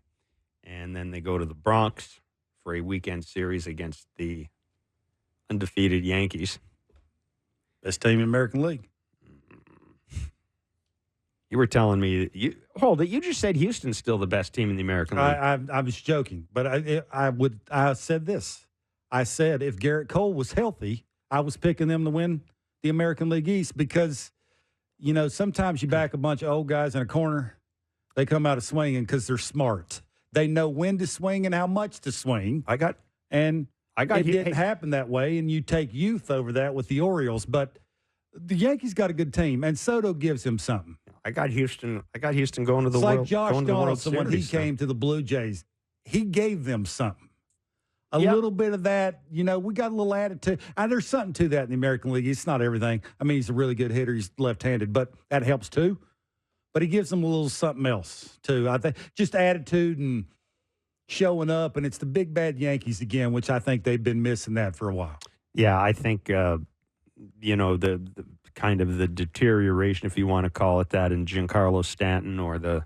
and then they go to the Bronx for a weekend series against the undefeated Yankees. Best team in the American League. You were telling me you just said Houston's still the best team in the American League. I was joking, but I said this. I said if Garrett Cole was healthy, I was picking them to win the American League East because, sometimes you back a bunch of old guys in a corner, they come out of swinging because they're smart. They know when to swing and how much to swing. It didn't happen that way, and you take youth over that with the Orioles, but the Yankees got a good team, and Soto gives him something. I got Houston going to the It's World. like Josh Donaldson when he Series, came to the Blue Jays. He gave them something. A little bit of that, we got a little attitude. There's something to that in the American League. It's not everything. I mean, he's a really good hitter. He's left-handed, but that helps too. But he gives them a little something else too. I think just attitude and showing up, and it's the big bad Yankees again, which I think they've been missing that for a while. Yeah, I think the kind of the deterioration, if you want to call it that, in Giancarlo Stanton, or the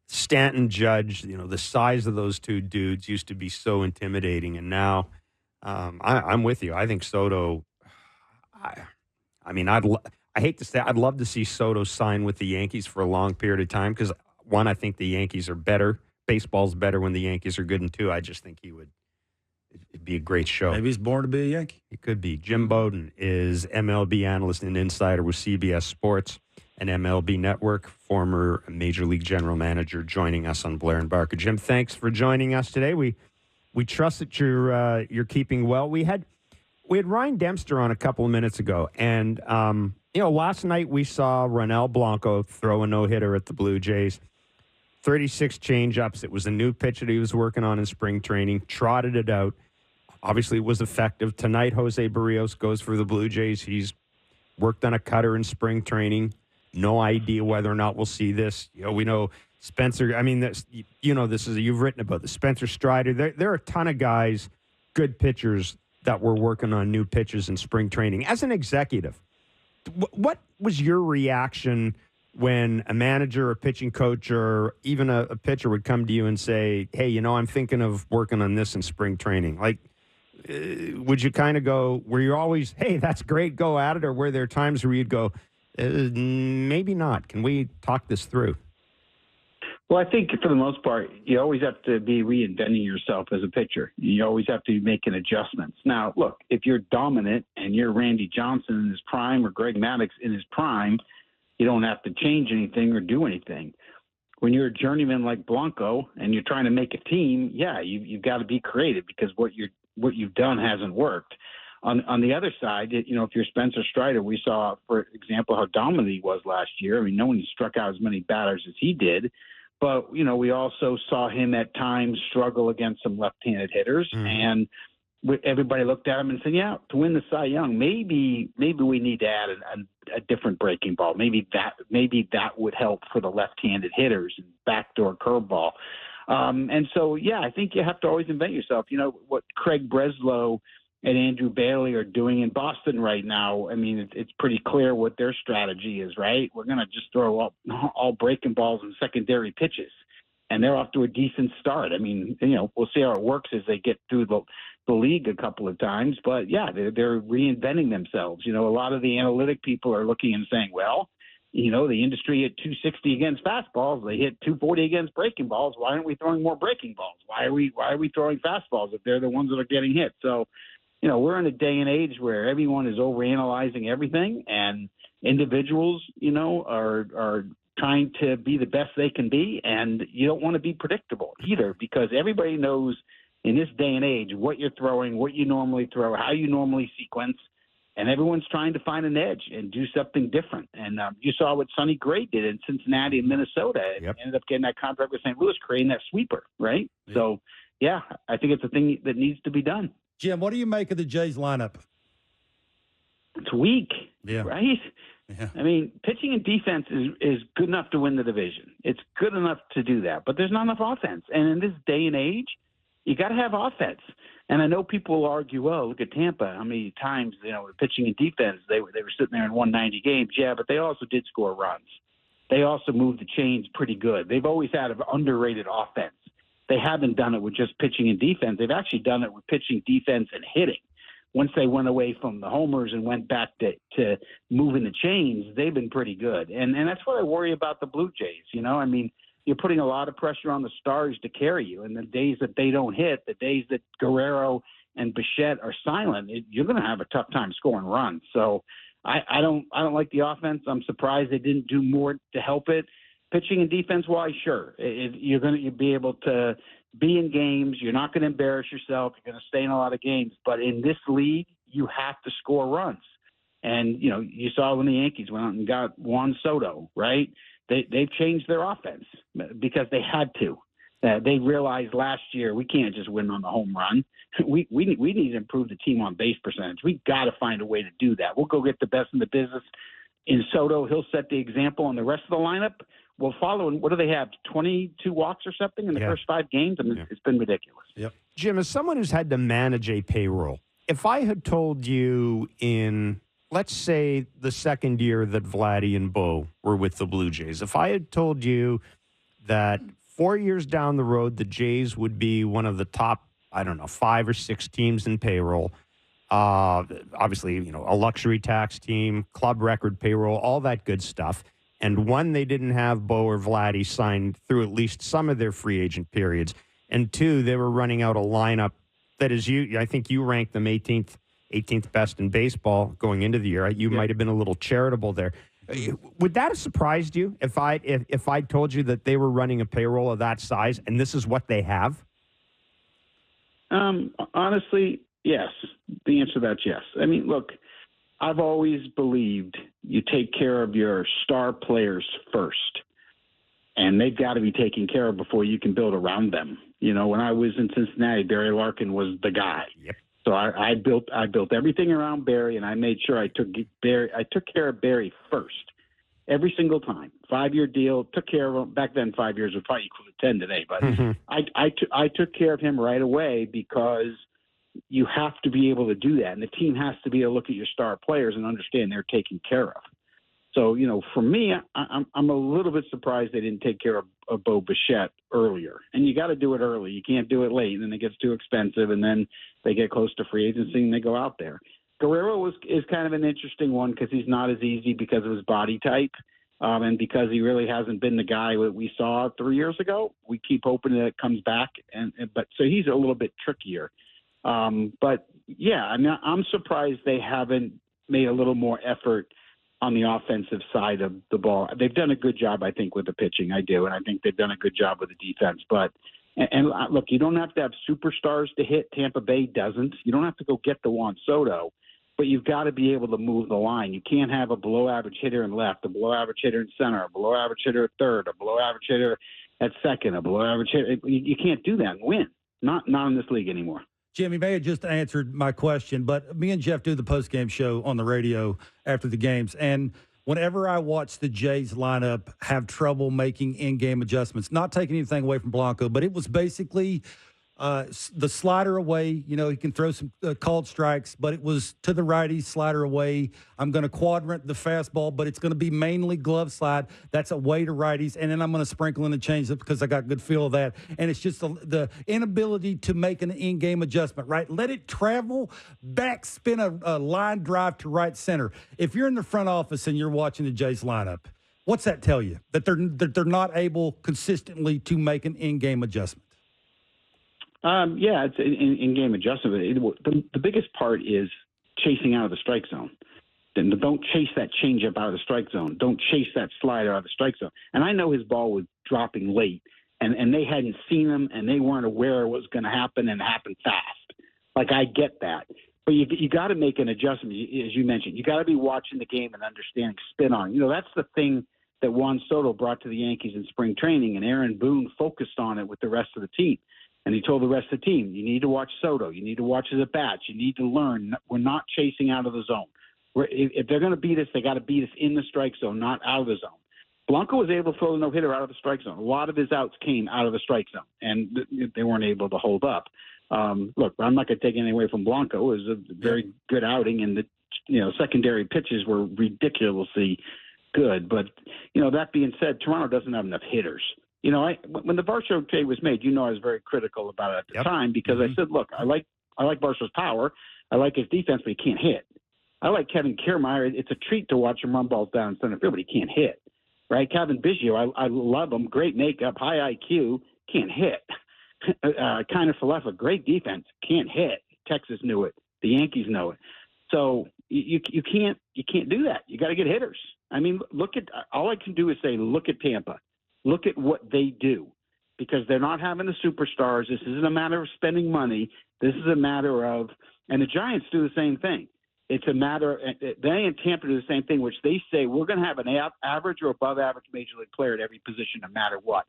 Stanton Judge, the size of those two dudes used to be so intimidating, and now I'm with you. I think Soto. I hate to say, I'd love to see Soto sign with the Yankees for a long period of time because, one, I think the Yankees are better. Baseball's better when the Yankees are good, and two, I just think it'd be a great show. Maybe he's born to be a Yankee. It could be. Jim Bowden is MLB analyst and insider with CBS Sports and MLB Network, former Major League General Manager, joining us on Blair and Barker. Jim, thanks for joining us today. We trust that you're keeping well. We had We had Ryan Dempster on a couple of minutes ago, and last night we saw Ronel Blanco throw a no-hitter at the Blue Jays. 36 change-ups. It was a new pitch that he was working on in spring training. Trotted it out. Obviously, it was effective. Tonight, Jose Barrios goes for the Blue Jays. He's worked on a cutter in spring training. No idea whether or not we'll see this. We know Spencer. I mean, this is you've written about the Spencer Strider. There are a ton of guys, good pitchers that were working on new pitches in spring training. As an executive, what was your reaction when a manager, a pitching coach, or even a pitcher would come to you and say, "Hey, I'm thinking of working on this in spring training"? Like, would you kind of go, were you always, "Hey, that's great, go at it," or were there times where you'd go, "Maybe not. Can we talk this through"? Well, I think for the most part, you always have to be reinventing yourself as a pitcher. You always have to be making adjustments. Now, look, if you're dominant and you're Randy Johnson in his prime or Greg Maddux in his prime, you don't have to change anything or do anything. When you're a journeyman like Blanco and you're trying to make a team, yeah, you've got to be creative because what you've done hasn't worked. On the other side, if you're Spencer Strider, we saw, for example, how dominant he was last year. I mean, no one struck out as many batters as he did. But, we also saw him at times struggle against some left-handed hitters. Mm-hmm. And everybody looked at him and said, yeah, to win the Cy Young, maybe we need to add a different breaking ball. Maybe that would help for the left-handed hitters and backdoor curveball. And so, yeah, I think you have to always invent yourself. What Craig Breslow and Andrew Bailey are doing in Boston right now, I mean, it's pretty clear what their strategy is, right? We're going to just throw up all breaking balls and secondary pitches, and they're off to a decent start. I mean, we'll see how it works as they get through the league a couple of times. But, yeah, they're reinventing themselves. A lot of the analytic people are looking and saying, well, the industry hit 260 against fastballs. They hit 240 against breaking balls. Why aren't we throwing more breaking balls? Why are we throwing fastballs if they're the ones that are getting hit? So, we're in a day and age where everyone is overanalyzing everything, and individuals, are trying to be the best they can be, and you don't want to be predictable either because everybody knows in this day and age what you're throwing, what you normally throw, how you normally sequence, and everyone's trying to find an edge and do something different. And you saw what Sonny Gray did in Cincinnati and Minnesota. Yep. Ended up getting that contract with St. Louis, creating that sweeper, right? Yep. So, yeah, I think it's a thing that needs to be done. Jim, what do you make of the Jays lineup? It's weak, right? Yeah. I mean, pitching and defense is good enough to win the division. It's good enough to do that, but there's not enough offense. And in this day and age, you got to have offense. And I know people will argue, well, look at Tampa. How many times, pitching and defense, they were sitting there and won 90 games. Yeah, but they also did score runs. They also moved the chains pretty good. They've always had an underrated offense. They haven't done it with just pitching and defense. They've actually done it with pitching, defense, and hitting. Once they went away from the homers and went back to moving the chains, they've been pretty good. And that's what I worry about the Blue Jays. I mean, you're putting a lot of pressure on the stars to carry you. And the days that they don't hit, the days that Guerrero and Bichette are silent, you're going to have a tough time scoring runs. So I don't like the offense. I'm surprised they didn't do more to help it. Pitching and defense-wise, sure. You're going to be able to be in games. You're not going to embarrass yourself. You're going to stay in a lot of games. But in this league, you have to score runs. And, you saw when the Yankees went out and got Juan Soto, right? They've changed their offense because they had to. They realized last year we can't just win on the home run. We need to improve the team on base percentage. We got to find a way to do that. We'll go get the best in the business. In Soto, he'll set the example, and the rest of the lineup will follow. And what do they have, 22 walks or something in the first 5 games? I mean, it's been ridiculous. Yep. Jim, as someone who's had to manage a payroll, if I had told you in, let's say, the second year that Vladdy and Bowde were with the Blue Jays, if I had told you that 4 years down the road, the Jays would be one of the top, 5 or 6 teams in payroll, obviously, a luxury tax team, club record payroll, all that good stuff. And one, they didn't have Bowde or Vladdy signed through at least some of their free agent periods. And 2, they were running out a lineup that is, I think you ranked them 18th best in baseball going into the year. You might have been a little charitable there. Would that have surprised you if I told you that they were running a payroll of that size and this is what they have? Honestly, yes. The answer to that's yes. I mean, look, I've always believed you take care of your star players first, and they've got to be taken care of before you can build around them. You know, when I was in Cincinnati, Barry Larkin was the guy. Yep. So I built everything around Barry, and I made sure I took care of Barry first every single time. 5-year deal, took care of him. Back then, 5 years would probably equal to 10 today, but I took care of him right away because you have to be able to do that, and the team has to be able to look at your star players and understand they're taken care of. So, you know, for me, I'm a little bit surprised they didn't take care of Bo Bichette earlier. And you got to do it early. You can't do it late, and then it gets too expensive, and then they get close to free agency and they go out there. Guerrero is kind of an interesting one because he's not as easy because of his body type, and because he really hasn't been the guy that we saw 3 years ago. We keep hoping that it comes back, but so he's a little bit trickier. But yeah, I mean, I'm surprised they haven't made a little more effort on the offensive side of the ball. They've done a good job, I think, with the pitching. I do, and I think they've done a good job with the defense. But and look, you don't have to have superstars to hit. Tampa Bay doesn't. You don't have to go get the Juan Soto, but you've got to be able to move the line. You can't have a below-average hitter in left, a below-average hitter in center, a below-average hitter at third, a below-average hitter at second, a below-average hitter. You can't do that and win. Not in this league anymore. Jim, you may have just answered my question, but me and Jeff do the post-game show on the radio after the games, and whenever I watch the Jays lineup have trouble making in-game adjustments, not taking anything away from Blanco, but it was basically the slider away. You know, he can throw some called strikes, but it was to the righty, slider away. I'm going to quadrant the fastball, but it's going to be mainly glove slide. That's away to righties, and then I'm going to sprinkle in the changeup because I got good feel of that. And it's just the inability to make an in-game adjustment, right? Let it travel, back spin a line drive to right center. If you're in the front office and you're watching the Jays lineup, what's that tell you? That they're not able consistently to make an in-game adjustment? Yeah, it's in-game adjustment. The biggest part is chasing out of the strike zone. Then don't chase that changeup out of the strike zone. Don't chase that slider out of the strike zone. And I know his ball was dropping late, and they hadn't seen him, and they weren't aware it was going to happen, and it happened fast. Like, I get that. But you got to make an adjustment, as you mentioned. You got to be watching the game and understanding spin on. You know, that's the thing that Juan Soto brought to the Yankees in spring training, and Aaron Boone focused on it with the rest of the team. And he told the rest of the team, you need to watch Soto. You need to watch his at-bats. You need to learn. We're not chasing out of the zone. If they're going to beat us, they got to beat us in the strike zone, not out of the zone. Blanco was able to throw the no-hitter out of the strike zone. A lot of his outs came out of the strike zone, and they weren't able to hold up. Look, I'm not going to take anything away from Blanco. It was a very good outing, and the secondary pitches were ridiculously good. But, that being said, Toronto doesn't have enough hitters. When the Varsho trade was made, I was very critical about it at the time because I said, look, I like Varsho's power. I like his defense, but he can't hit. I like Kevin Kiermaier. It's a treat to watch him run balls down center field, but he can't hit. Right? Kevin Biggio, I love him. Great makeup, high IQ, can't hit. Kind of Falefa, great defense, can't hit. Texas knew it. The Yankees know it. So you can't do that. You got to get hitters. I mean, all I can do is say, look at Tampa. Look at what they do, because they're not having the superstars. This isn't a matter of spending money. This is a matter of, and the Giants do the same thing. It's a matter, they and Tampa do the same thing, which they say we're going to have an average or above average major league player at every position, no matter what,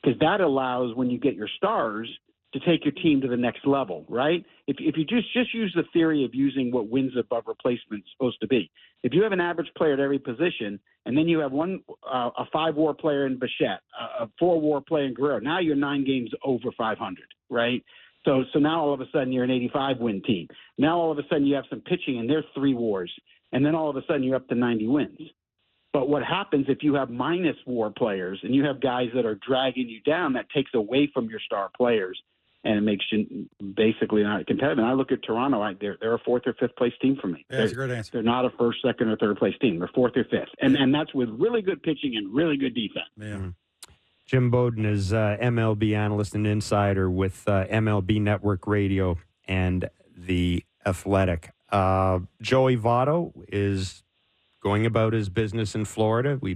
because that allows, when you get your stars, to take your team to the next level, right? If you just use the theory of using what wins above replacement is supposed to be. If you have an average player at every position, and then you have a 5-WAR player in Bichette, a 4-WAR player in Guerrero, now you're 9 games over 500, right? So now all of a sudden you're an 85-win team. Now all of a sudden you have some pitching, and they're 3 WARs, and then all of a sudden you're up to 90 wins. But what happens if you have minus WAR players and you have guys that are dragging you down? That takes away from your star players, and it makes you basically not competitive. And I look at Toronto, they're a 4th or 5th place team for me. Yeah, that's a great answer. They're not a 1st, 2nd, or 3rd place team. They're 4th or 5th. And that's with really good pitching and really good defense. Yeah. Mm-hmm. Jim Bowden is MLB analyst and insider with MLB Network Radio and The Athletic. Joey Votto is going about his business in Florida. I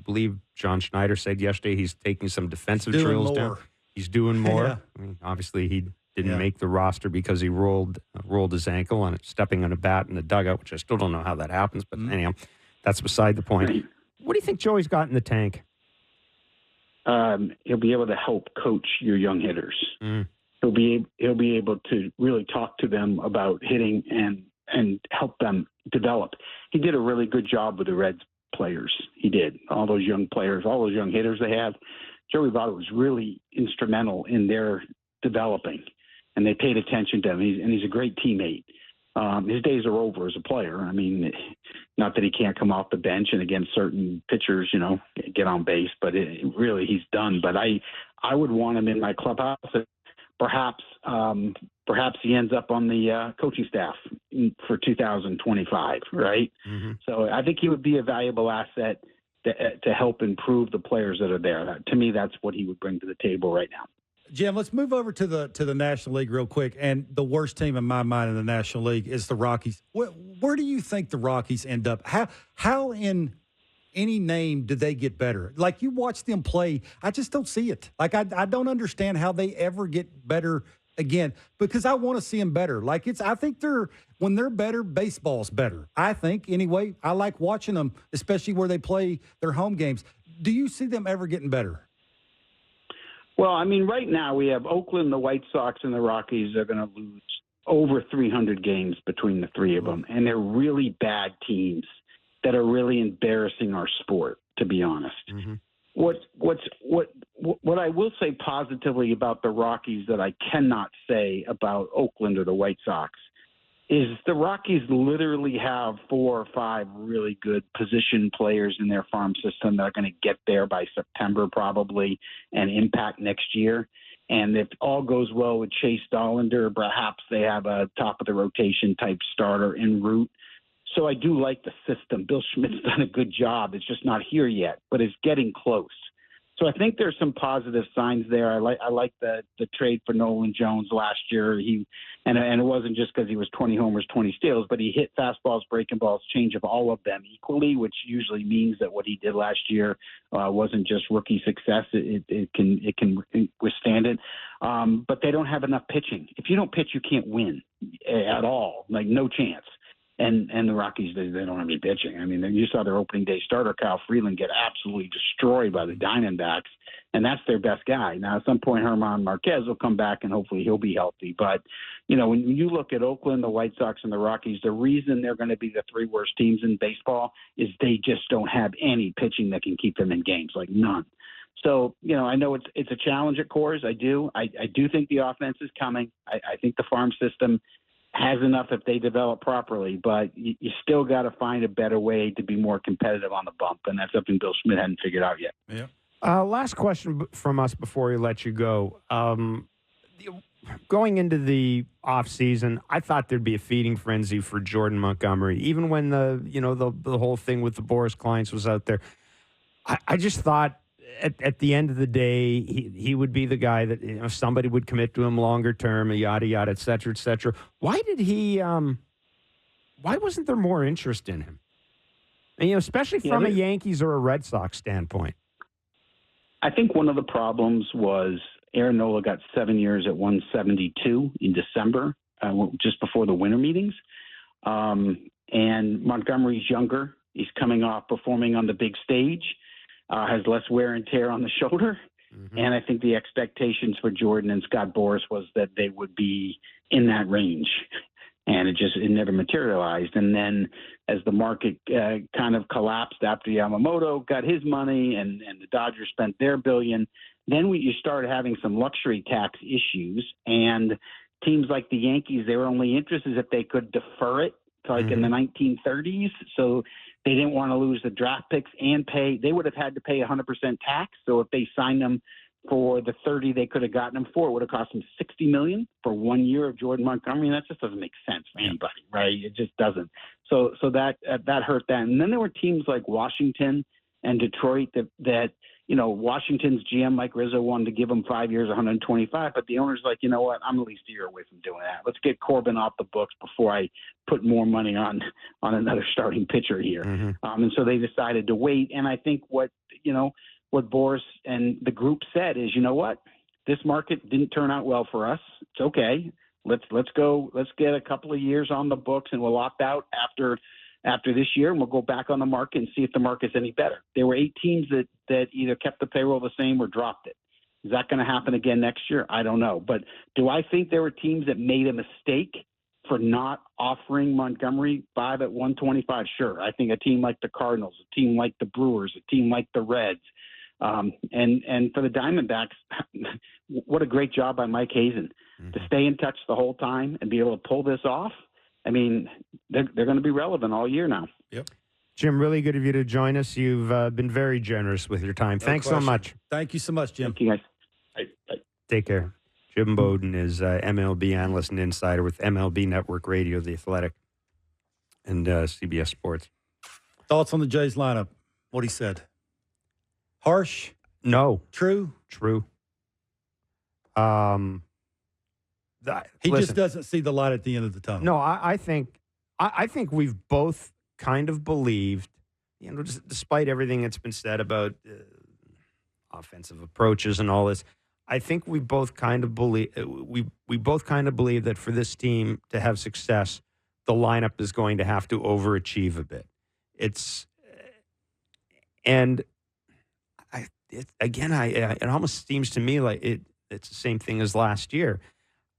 believe John Schneider said yesterday he's taking some defensive drills down. He's doing more. Yeah. I mean, obviously, he'd didn't make the roster because he rolled his ankle on it, stepping on a bat in the dugout, which I still don't know how that happens. But anyhow, that's beside the point. Right. What do you think Joey's got in the tank? He'll be able to help coach your young hitters. He'll be able to really talk to them about hitting and help them develop. He did a really good job with the Reds players. He did. All those young players, all those young hitters they have. Joey Votto was really instrumental in their developing, and they paid attention to him. He's a great teammate. His days are over as a player. I mean, not that he can't come off the bench and against certain pitchers, get on base, but really he's done. But I would want him in my clubhouse. Perhaps he ends up on the coaching staff for 2025, right? So I think he would be a valuable asset to help improve the players that are there. To me, that's what he would bring to the table right now. Jim, let's move over to the National League real quick. And the worst team in my mind in the National League is the Rockies. Where do you think the Rockies end up? How in any name do they get better? Like, you watch them play, I just don't see it. Like, I don't understand how they ever get better again, because I want to see them better. Like, I think when they're better, baseball's better. I think, anyway. I like watching them, especially where they play their home games. Do you see them ever getting better? Well, I mean, right now we have Oakland, the White Sox, and the Rockies are going to lose over 300 games between the three of them, and they're really bad teams that are really embarrassing our sport, to be honest. What I will say positively about the Rockies that I cannot say about Oakland or the White Sox is the Rockies literally have 4 or 5 really good position players in their farm system that are going to get there by September probably and impact next year. And if all goes well with Chase Dollander, perhaps they have a top of the rotation type starter en route. So I do like the system. Bill Schmidt's done a good job. It's just not here yet, but it's getting close. So I think there's some positive signs there. I like the trade for Nolan Jones last year. And it wasn't just because he was 20 homers, 20 steals, but he hit fastballs, breaking balls, change of all of them equally, which usually means that what he did last year wasn't just rookie success. It can withstand it. But they don't have enough pitching. If you don't pitch, you can't win at all. Like, no chance. And the Rockies, they don't have any pitching. I mean, you saw their opening day starter, Kyle Freeland, get absolutely destroyed by the Diamondbacks, and that's their best guy. Now, at some point, Germán Marquez will come back, and hopefully he'll be healthy. But, when you look at Oakland, the White Sox, and the Rockies, the reason they're going to be the 3 worst teams in baseball is they just don't have any pitching that can keep them in games, like none. So, I know it's a challenge at Coors. I do. I do think the offense is coming. I think the farm system has enough if they develop properly, but you still got to find a better way to be more competitive on the bump, and that's something Bill Schmidt hadn't figured out yet. Yeah. Last question from us before we let you go. Going into the offseason, I thought there'd be a feeding frenzy for Jordan Montgomery, even when the whole thing with the Boris clients was out there. I just thought at the end of the day, he would be the guy that somebody would commit to him longer term, yada yada, et cetera, et cetera. Why did he? Why wasn't there more interest in him? And, especially from a Yankees or a Red Sox standpoint. I think one of the problems was Aaron Nola got 7 years at 172 in December, just before the winter meetings, and Montgomery's younger. He's coming off performing on the big stage. Has less wear and tear on the shoulder. And I think the expectations for Jordan and Scott Boras was that they would be in that range. And it never materialized. And then as the market kind of collapsed after Yamamoto got his money and the Dodgers spent their $1 billion, then you started having some luxury tax issues. And teams like the Yankees, they were only interested if they could defer it to in the 1930s. So they didn't want to lose the draft picks and pay. They would have had to pay 100% tax. So if they signed them for the 30 they could have gotten them for, it would have cost them $60 million for 1 year of Jordan Montgomery. And that just doesn't make sense for anybody, right? It just doesn't. So that hurt that. And then there were teams like Washington and Detroit that Washington's GM Mike Rizzo wanted to give him 5 years, 125, but the owner's like, you know what? I'm at least a year away from doing that. Let's get Corbin off the books before I put more money on another starting pitcher here. And so they decided to wait. And I think what Boris and the group said is, you know what? this market didn't turn out well for us. It's okay. Let's go. Let's get a couple of years on the books, and we'll opt out after this year, and we'll go back on the market and see if the market's any better. There were 8 teams that either kept the payroll the same or dropped it. Is that going to happen again next year? I don't know. But do I think there were teams that made a mistake for not offering Montgomery 5 at 125? Sure. I think a team like the Cardinals, a team like the Brewers, a team like the Reds, and for the Diamondbacks, what a great job by Mike Hazen to stay in touch the whole time and be able to pull this off. I mean, they're going to be relevant all year now. Yep. Jim, really good of you to join us. You've been very generous with your time. Thanks so much. Thank you so much, Jim. Thank you, guys. Bye. Take care. Jim Bowden is MLB analyst and insider with MLB Network Radio, The Athletic, and CBS Sports. Thoughts on the Jays lineup? What he said? Harsh? No. True? True. He just doesn't see the light at the end of the tunnel. No, I think we've both kind of believed, despite everything that's been said about offensive approaches and all this, I think we both kind of believe we both kind of believe that for this team to have success, the lineup is going to have to overachieve a bit. It almost seems to me like it's the same thing as last year.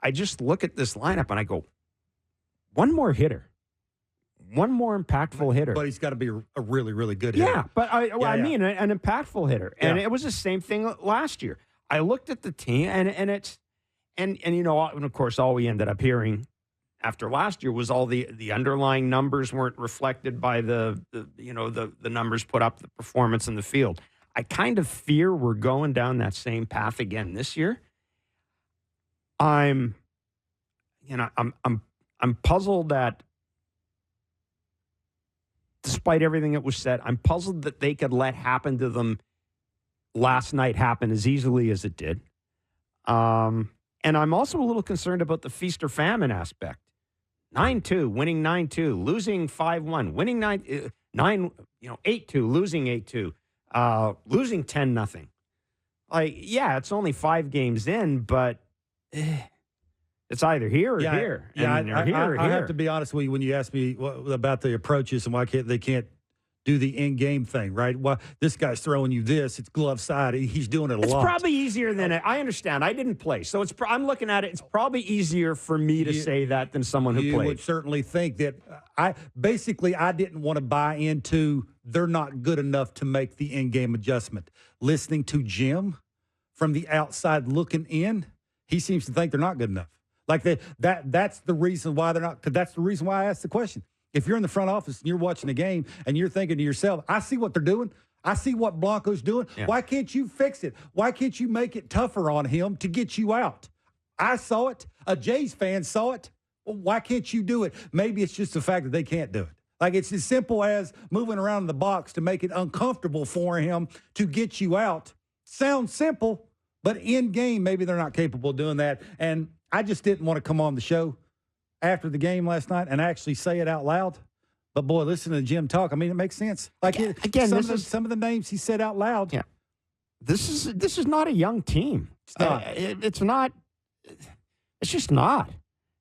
I just look at this lineup and I go, one more hitter. One more impactful hitter. But he's got to be a really, really good hitter. Yeah, but I mean an impactful hitter. And it was the same thing last year. I looked at the team and of course all we ended up hearing after last year was all the underlying numbers weren't reflected by the numbers put up, the performance in the field. I kind of fear we're going down that same path again this year. I'm puzzled that despite everything that was said, I'm puzzled that they could let happen to them last night happen as easily as it did. And I'm also a little concerned about the feast or famine aspect. 9-2, winning 9-2, losing 5-1, winning 8-2, losing 8-2, losing 10-0. Like, yeah, it's only 5 games in, but it's either here or here. Yeah, I have to be be honest with you when you ask me about the approaches and why they can't do the in-game thing, right? Well, this guy's throwing you this. It's glove side. He's doing it a lot. It's probably easier than it. I understand. I didn't play. So I'm looking at it. It's probably easier for me to say that than someone who played. You would certainly think that I didn't want to buy into they're not good enough to make the in-game adjustment. Listening to Jim from the outside looking in, he seems to think they're not good enough. Like that's the reason why they're not. Because that's the reason why I asked the question. If you're in the front office and you're watching the game and you're thinking to yourself, I see what they're doing. I see what Blanco's doing. Yeah. Why can't you fix it? Why can't you make it tougher on him to get you out? I saw it. A Jays fan saw it. Well, why can't you do it? Maybe it's just the fact that they can't do it. Like it's as simple as moving around in the box to make it uncomfortable for him to get you out. Sounds simple, but in game, maybe they're not capable of doing that. And I just didn't want to come on the show after the game last night and actually say it out loud. But, boy, listen to Jim talk. I mean, it makes sense. Like, some of the names he said out loud. Yeah. This is not a young team. It's not. It's not. It's just not.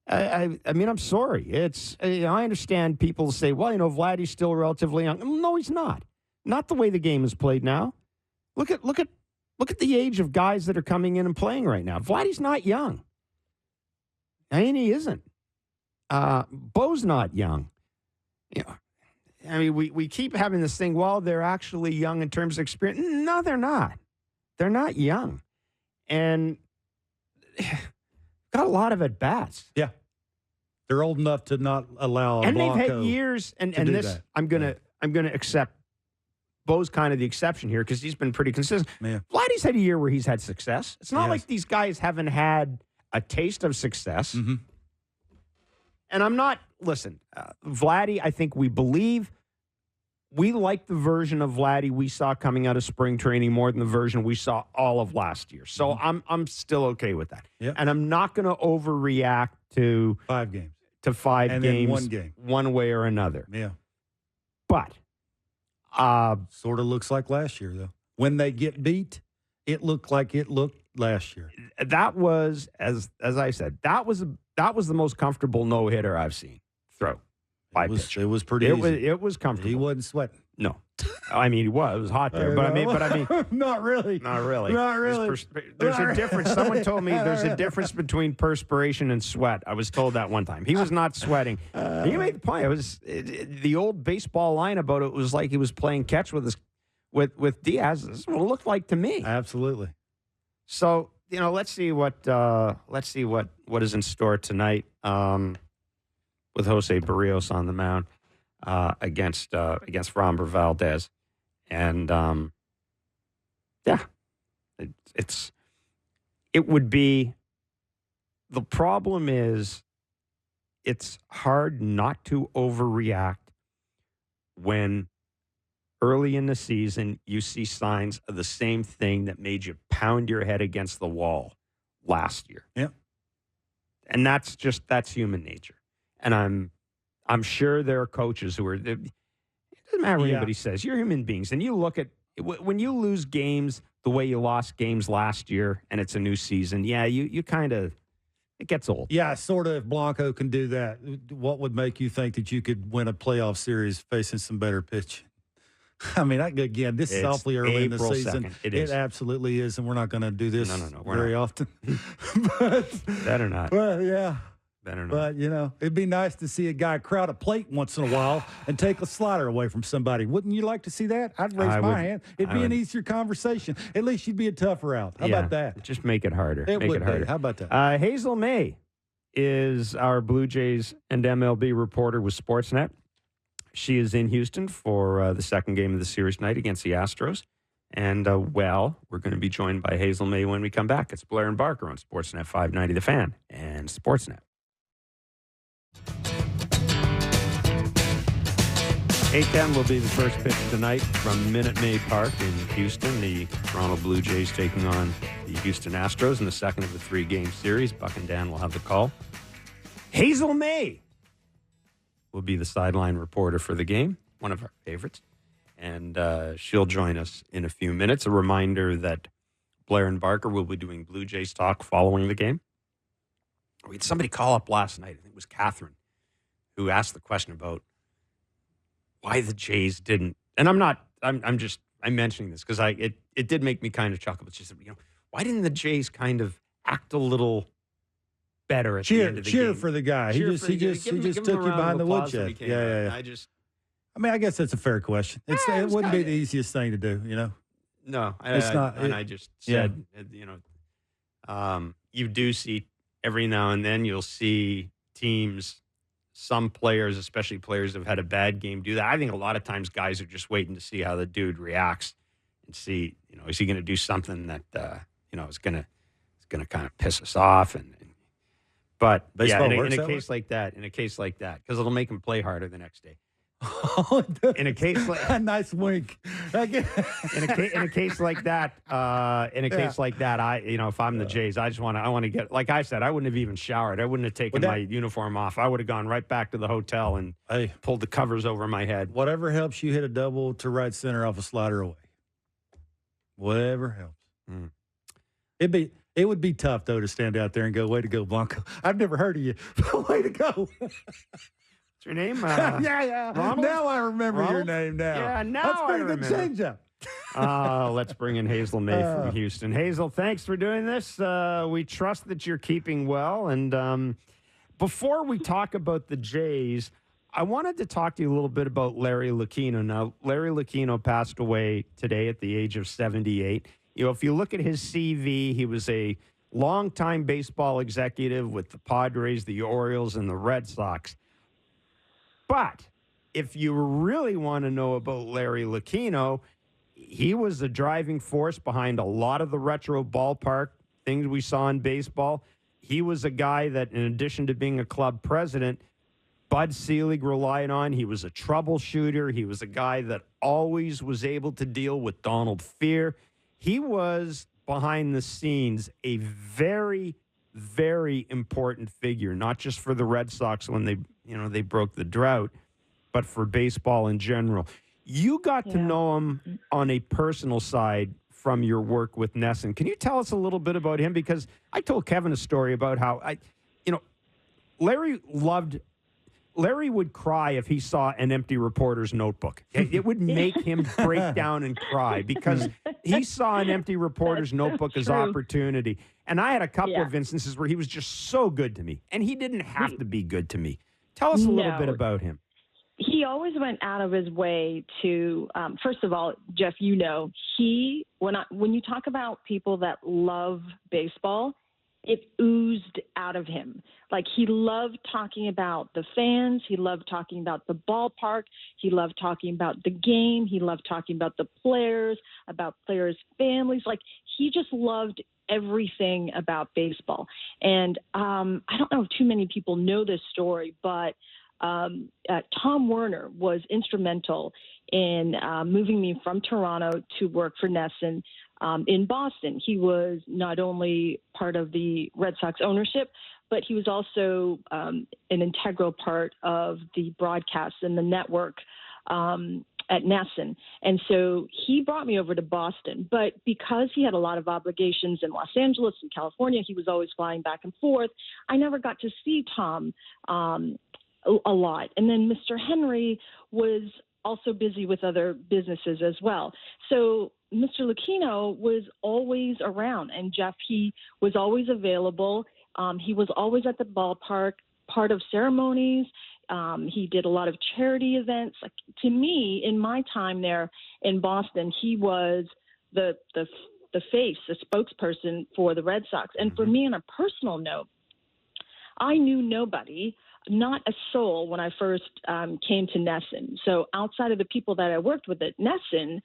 I mean, I'm sorry. I understand people say, well, Vladdy's still relatively young. No, he's not. Not the way the game is played now. Look at the age of guys that are coming in and playing right now. Vladdy's not young. I mean, he isn't. Bo's not young. I mean, we keep having this thing, well, they're actually young in terms of experience. No, they're not. They're not young. And got a lot of at-bats. Yeah. They're old enough to not allow and Blanco they've had years, and this, that. I'm gonna accept Bo's kind of the exception here because he's been pretty consistent. Yeah. Vladdy's had a year where he's had success. It's not like these guys haven't had a taste of success. Mm-hmm. And I'm not, listen, Vladdy, I think we like the version of Vladdy we saw coming out of spring training more than the version we saw all of last year. So I'm still okay with that. Yep. And I'm not going to overreact to 5 games. To 5 and games. Then 1 game. One way or another. Yeah. But. Sort of looks like last year, though. When they get beat, it looked like it looked last year. That was, as I said, that was the most comfortable no-hitter I've seen throw. It was pretty easy. It was comfortable. He wasn't sweating. No. I mean, he was. It was hot there. But I mean, not really. Not really. Not really. There's a difference. Someone told me there's a difference between perspiration and sweat. I was told that one time. He was not sweating. He made the point. It was the old baseball line about it was like he was playing catch with Diaz. This is what it looked like to me. Absolutely. So, let's see what is in store tonight with Jose Barrios on the mound against Framber Valdez. And, it would be, the problem is it's hard not to overreact when early in the season you see signs of the same thing that made you pound your head against the wall last year. Yeah. And that's human nature. And I'm sure there are coaches who are, it doesn't matter what anybody says. You're human beings. And you look at, when you lose games the way you lost games last year and it's a new season, you kind of, it gets old. Yeah, sort of. If Blanco can do that, what would make you think that you could win a playoff series facing some better pitch? I mean, again, this is awfully early in the season. 2nd. It is. It absolutely is, and we're not going to do this very often. Better not. Well, yeah. Better not. But, it'd be nice to see a guy crowd a plate once in a while and take a slider away from somebody. Wouldn't you like to see that? I'd raise my hand. It'd be an easier conversation. At least you'd be a tougher out. How about that? Just make it harder. Make it harder. How about that? Hazel May is our Blue Jays and MLB reporter with Sportsnet. She is in Houston for the second game of the series tonight against the Astros. And, we're going to be joined by Hazel May when we come back. It's Blair and Barker on Sportsnet 590 The Fan and Sportsnet. 8:10 will be the first pitch tonight from Minute Maid Park in Houston. The Toronto Blue Jays taking on the Houston Astros in the second of the 3-game series. Buck and Dan will have the call. Hazel May will be the sideline reporter for the game, one of our favorites. And she'll join us in a few minutes. A reminder that Blair and Barker will be doing Blue Jays talk following the game. We had somebody call up last night, I think it was Catherine, who asked the question about why the Jays didn't. And I'm mentioning this because it did make me kind of chuckle. But she said, why didn't the Jays kind of act a little better at the end of the game? Cheer for the guy. He just took you behind the woodshed. Yeah. I guess that's a fair question. It wouldn't be the easiest thing to do, No, it's not. And I just said, you do see every now and then you'll see teams, some players, especially players that have had a bad game, do that. I think a lot of times guys are just waiting to see how the dude reacts and see, is he going to do something that is going to kind of piss us off but baseball in a case like that, because it'll make him play harder the next day. In a case like a nice wink. in a case like that, I if I'm the Jays, I want to get, like I said, I wouldn't have even showered. I wouldn't have taken my uniform off. I would have gone right back to the hotel and pulled the covers over my head. Whatever helps you hit a double to right center off a slider away. Whatever helps. It would be tough though to stand out there and go, "Way to go, Blanco." I've never heard of you. Way to go. Your name? Yeah. Ronald? Now I remember your name now. Yeah, now That's pretty I good remember. change-up. Let's bring in Hazel May from Houston. Hazel, thanks for doing this. We trust that you're keeping well. And before we talk about the Jays, I wanted to talk to you a little bit about Larry Lucchino. Now, Larry Lucchino passed away today at the age of 78. If you look at his CV, he was a longtime baseball executive with the Padres, the Orioles, and the Red Sox. But if you really want to know about Larry Lucchino, he was the driving force behind a lot of the retro ballpark things we saw in baseball. He was a guy that, in addition to being a club president, Bud Selig relied on. He was a troubleshooter. He was a guy that always was able to deal with Donald Fear. He was, behind the scenes, a very, very important figure, not just for the Red Sox when they broke the drought, but for baseball in general. You got to know him on a personal side from your work with NESN. Can you tell us a little bit about him? Because I told Kevin a story about how Larry would cry if he saw an empty reporter's notebook. It would make him break down and cry because he saw an empty reporter's notebook as opportunity. And I had a couple of instances where he was just so good to me, and he didn't have to be good to me. Tell us a little bit about him. He always went out of his way to, first of all, Jeff, when you talk about people that love baseball, it oozed out of him. Like, he loved talking about the fans. He loved talking about the ballpark. He loved talking about the game. He loved talking about the players, about players' families. Like, he just loved everything about baseball. And I don't know if too many people know this story, but Tom Werner was instrumental in moving me from Toronto to work for NESN in Boston. He was not only part of the Red Sox ownership, but he was also an integral part of the broadcast and the network at NESN. And so he brought me over to Boston. But because he had a lot of obligations in Los Angeles and California, he was always flying back and forth. I never got to see Tom a lot. And then Mr. Henry was also busy with other businesses as well. So Mr. Lucchino was always around, and Jeff, he was always available. He was always at the ballpark, part of ceremonies. He did a lot of charity events. Like, to me, in my time there in Boston, he was the face, the spokesperson for the Red Sox. And for me, on a personal note, I knew nobody, not a soul, when I first came to NESN. So outside of the people that I worked with at NESN,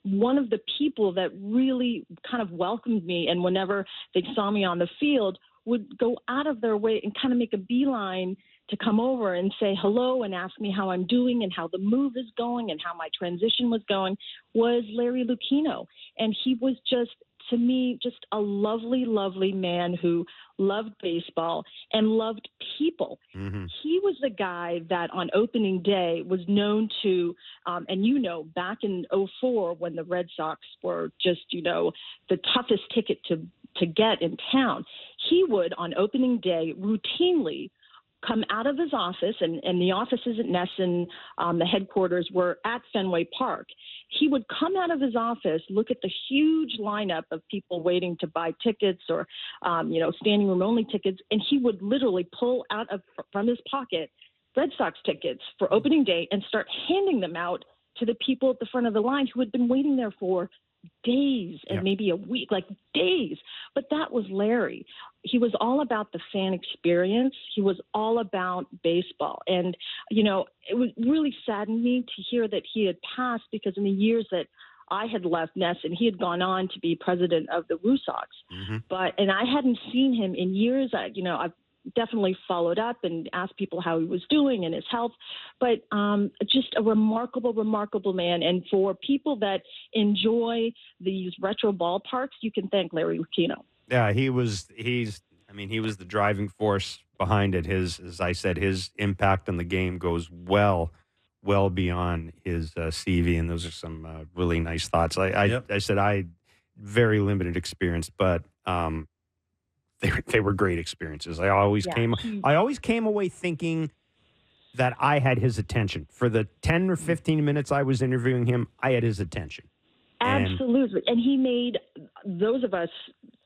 one of the people that really kind of welcomed me, and whenever they saw me on the field, would go out of their way and kind of make a beeline to come over and say hello and ask me how I'm doing and how the move is going and how my transition was going, was Larry Lucchino. And he was just, to me, just a lovely, lovely man who loved baseball and loved people. Mm-hmm. He was the guy that on opening day was known to, and back in 2004 when the Red Sox were just, the toughest ticket to get in town, he would on opening day routinely come out of his office, and the offices at NESN, the headquarters were at Fenway Park. He would come out of his office, look at the huge lineup of people waiting to buy tickets or, standing room only tickets, and he would literally pull out from his pocket Red Sox tickets for opening day and start handing them out to the people at the front of the line who had been waiting there for days and maybe a week, like days. But that was Larry. He was all about the fan experience. He was all about baseball. And, it was really saddened me to hear that he had passed, because in the years that I had left NESN, he had gone on to be president of the Woo Sox. Mm-hmm. And I hadn't seen him in years. I've definitely followed up and asked people how he was doing and his health, but just a remarkable, remarkable man. And for people that enjoy these retro ballparks, you can thank Larry Lucchino. Yeah, he was the driving force behind it. As I said, his impact on the game goes well beyond his CV, and those are some really nice thoughts. I said I very limited experience, but they were great experiences. I always came away thinking that I had his attention. For the 10 or 15 minutes I was interviewing him, I had his attention. Absolutely. And he made those of us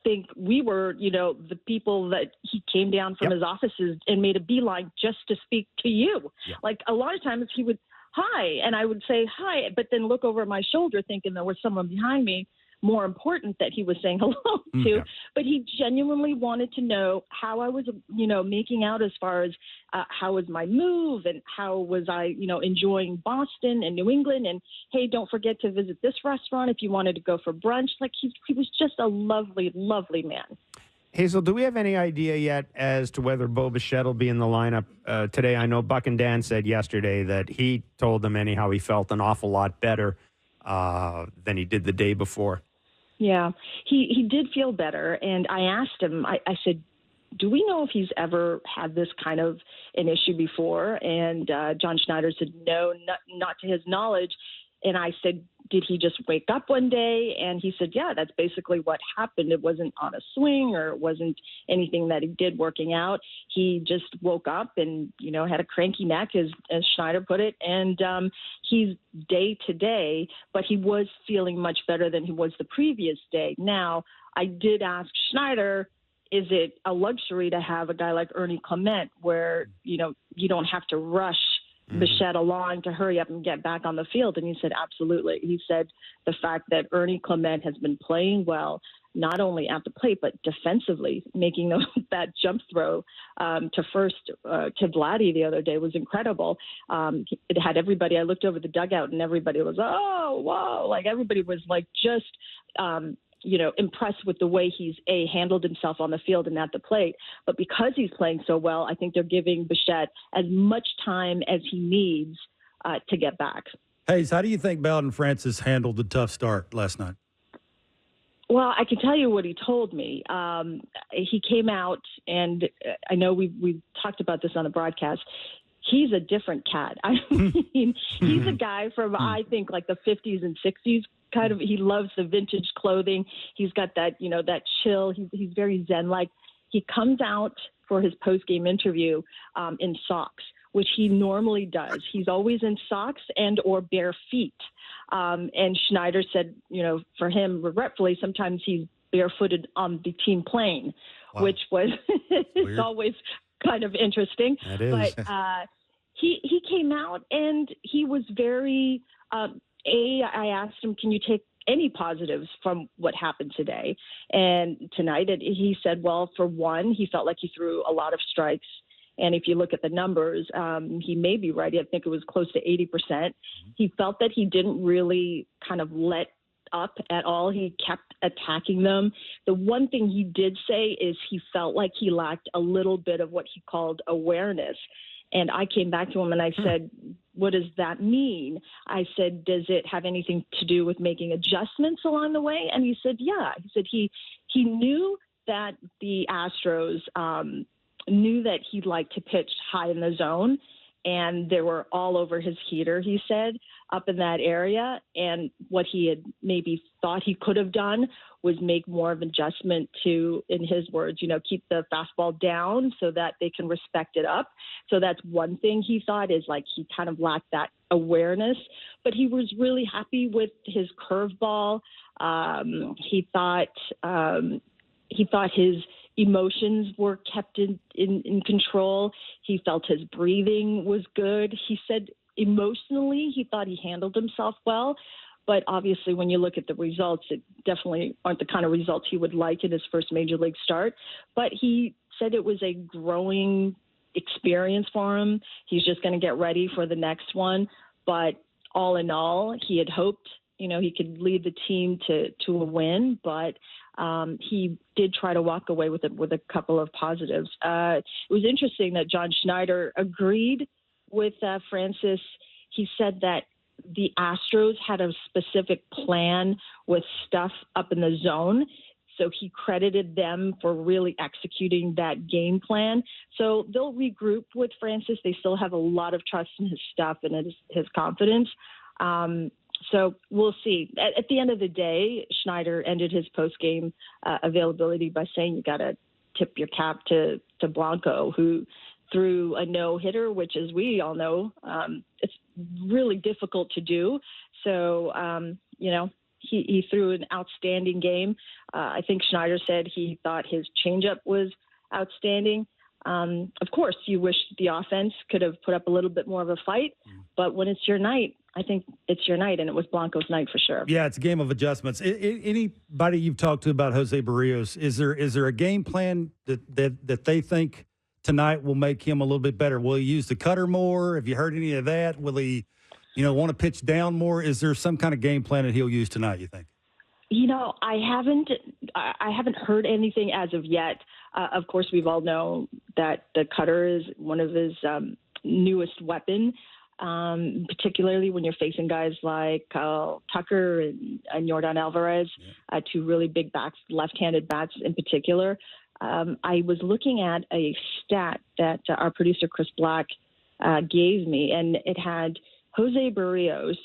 think we were, the people that he came down from his offices and made a beeline just to speak to you. Yep. Like, a lot of times he would, hi, and I would say hi, but then look over my shoulder thinking there was someone behind me more important that he was saying hello to. Yeah. But he genuinely wanted to know how I was, making out as far as how was my move and how was I, enjoying Boston and New England. And, hey, don't forget to visit this restaurant if you wanted to go for brunch. Like, he was just a lovely, lovely man. Hazel, do we have any idea yet as to whether Bo Bichette will be in the lineup today? I know Buck and Dan said yesterday that he told them anyhow he felt an awful lot better than he did the day before. Yeah, he did feel better. And I asked him, I said, do we know if he's ever had this kind of an issue before? And John Schneider said, no, not to his knowledge. And I said, did he just wake up one day? And he said, yeah, that's basically what happened. It wasn't on a swing, or it wasn't anything that he did working out. He just woke up and, had a cranky neck, as Schneider put it. And he's day to day, but he was feeling much better than he was the previous day. Now, I did ask Schneider, is it a luxury to have a guy like Ernie Clement where, you don't have to rush Bichette along to hurry up and get back on the field? And he said, absolutely. He said the fact that Ernie Clement has been playing well, not only at the plate, but defensively, making that jump throw to first to Vladdy the other day was incredible. It had everybody. I looked over the dugout and everybody was, oh, whoa. Like everybody was like just impressed with the way he's handled himself on the field and at the plate. But because he's playing so well, I think they're giving Bichette as much time as he needs to get back. Hayes, how do you think Bowden Francis handled the tough start last night? Well, I can tell you what he told me. He came out, and I know we've talked about this on the broadcast. He's a different cat. I mean, he's a guy from, I think, like the 50s and 60s. Kind of, he loves the vintage clothing. He's got that, that chill. He's very zen-like. He comes out for his post-game interview in socks, which he normally does. He's always in socks and or bare feet. And Schneider said, for him, regretfully, sometimes he's barefooted on the team plane, which was it's always kind of interesting. That is. But he came out and he was very I asked him, can you take any positives from what happened today and tonight? And he said, well, for one, he felt like he threw a lot of strikes. And if you look at the numbers, he may be right. I think it was close to 80%. He felt that he didn't really kind of let up at all. He kept attacking them. The one thing he did say is he felt like he lacked a little bit of what he called awareness. And I came back to him and I said, what does that mean? I said, does it have anything to do with making adjustments along the way? And he said, yeah. He said he knew that the Astros knew that he'd like to pitch high in the zone, and they were all over his heater, he said, up in that area. And what he had maybe thought he could have done was make more of an adjustment to, in his words, keep the fastball down so that they can respect it up. So that's one thing he thought, is like he kind of lacked that awareness. But he was really happy with his curveball. He thought his emotions were kept in control. He felt his breathing was good. He said emotionally he thought he handled himself well. But obviously, when you look at the results, it definitely aren't the kind of results he would like in his first major league start. But he said it was a growing experience for him. He's just going to get ready for the next one. But all in all, he had hoped, he could lead the team to a win. But he did try to walk away with a couple of positives. It was interesting that John Schneider agreed with Francis. He said that the Astros had a specific plan with stuff up in the zone. So he credited them for really executing that game plan. So they'll regroup with Francis. They still have a lot of trust in his stuff and his confidence. So we'll see. At the end of the day, Schneider ended his post-game availability by saying you got to tip your cap to Blanco, who threw a no-hitter, which, as we all know, it's really difficult to do. So, he threw an outstanding game. I think Schneider said he thought his changeup was outstanding. Of course, you wish the offense could have put up a little bit more of a fight, but when it's your night, I think it's your night, and it was Blanco's night for sure. Yeah, it's a game of adjustments. Anybody you've talked to about Jose Barrios, is there a game plan that they think tonight will make him a little bit better? Will he use the cutter more? Have you heard any of that? Will he, want to pitch down more? Is there some kind of game plan that he'll use tonight, you think? I haven't heard anything as of yet. Of course, we've all known that the cutter is one of his newest weapons, particularly when you're facing guys like Tucker and Yordan Alvarez, two really big bats, left-handed bats in particular. I was looking at a stat that our producer, Chris Black, gave me, and it had Jose Barrios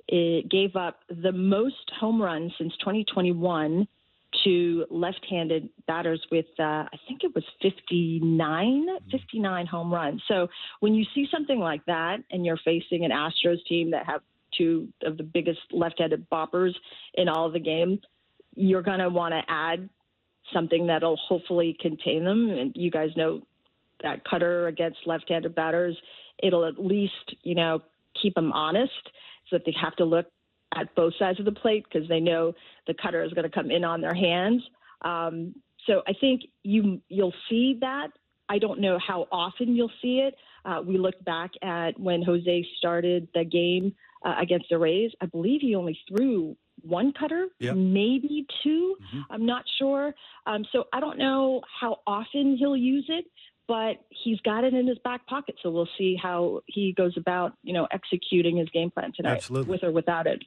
it gave up the most home runs since 2021 to left-handed batters with, I think it was 59 home runs. So when you see something like that and you're facing an Astros team that have two of the biggest left-handed boppers in all of the game, you're going to want to add something that'll hopefully contain them. And you guys know that cutter against left-handed batters, it'll at least, keep them honest so that they have to look at both sides of the plate because they know the cutter is going to come in on their hands. So I think you'll see that. I don't know how often you'll see it. We looked back at when Jose started the game against the Rays. I believe he only threw one cutter, maybe two. Mm-hmm. I'm not sure. So I don't know how often he'll use it, but he's got it in his back pocket. So we'll see how he goes about, executing his game plan tonight. Absolutely. With or without it.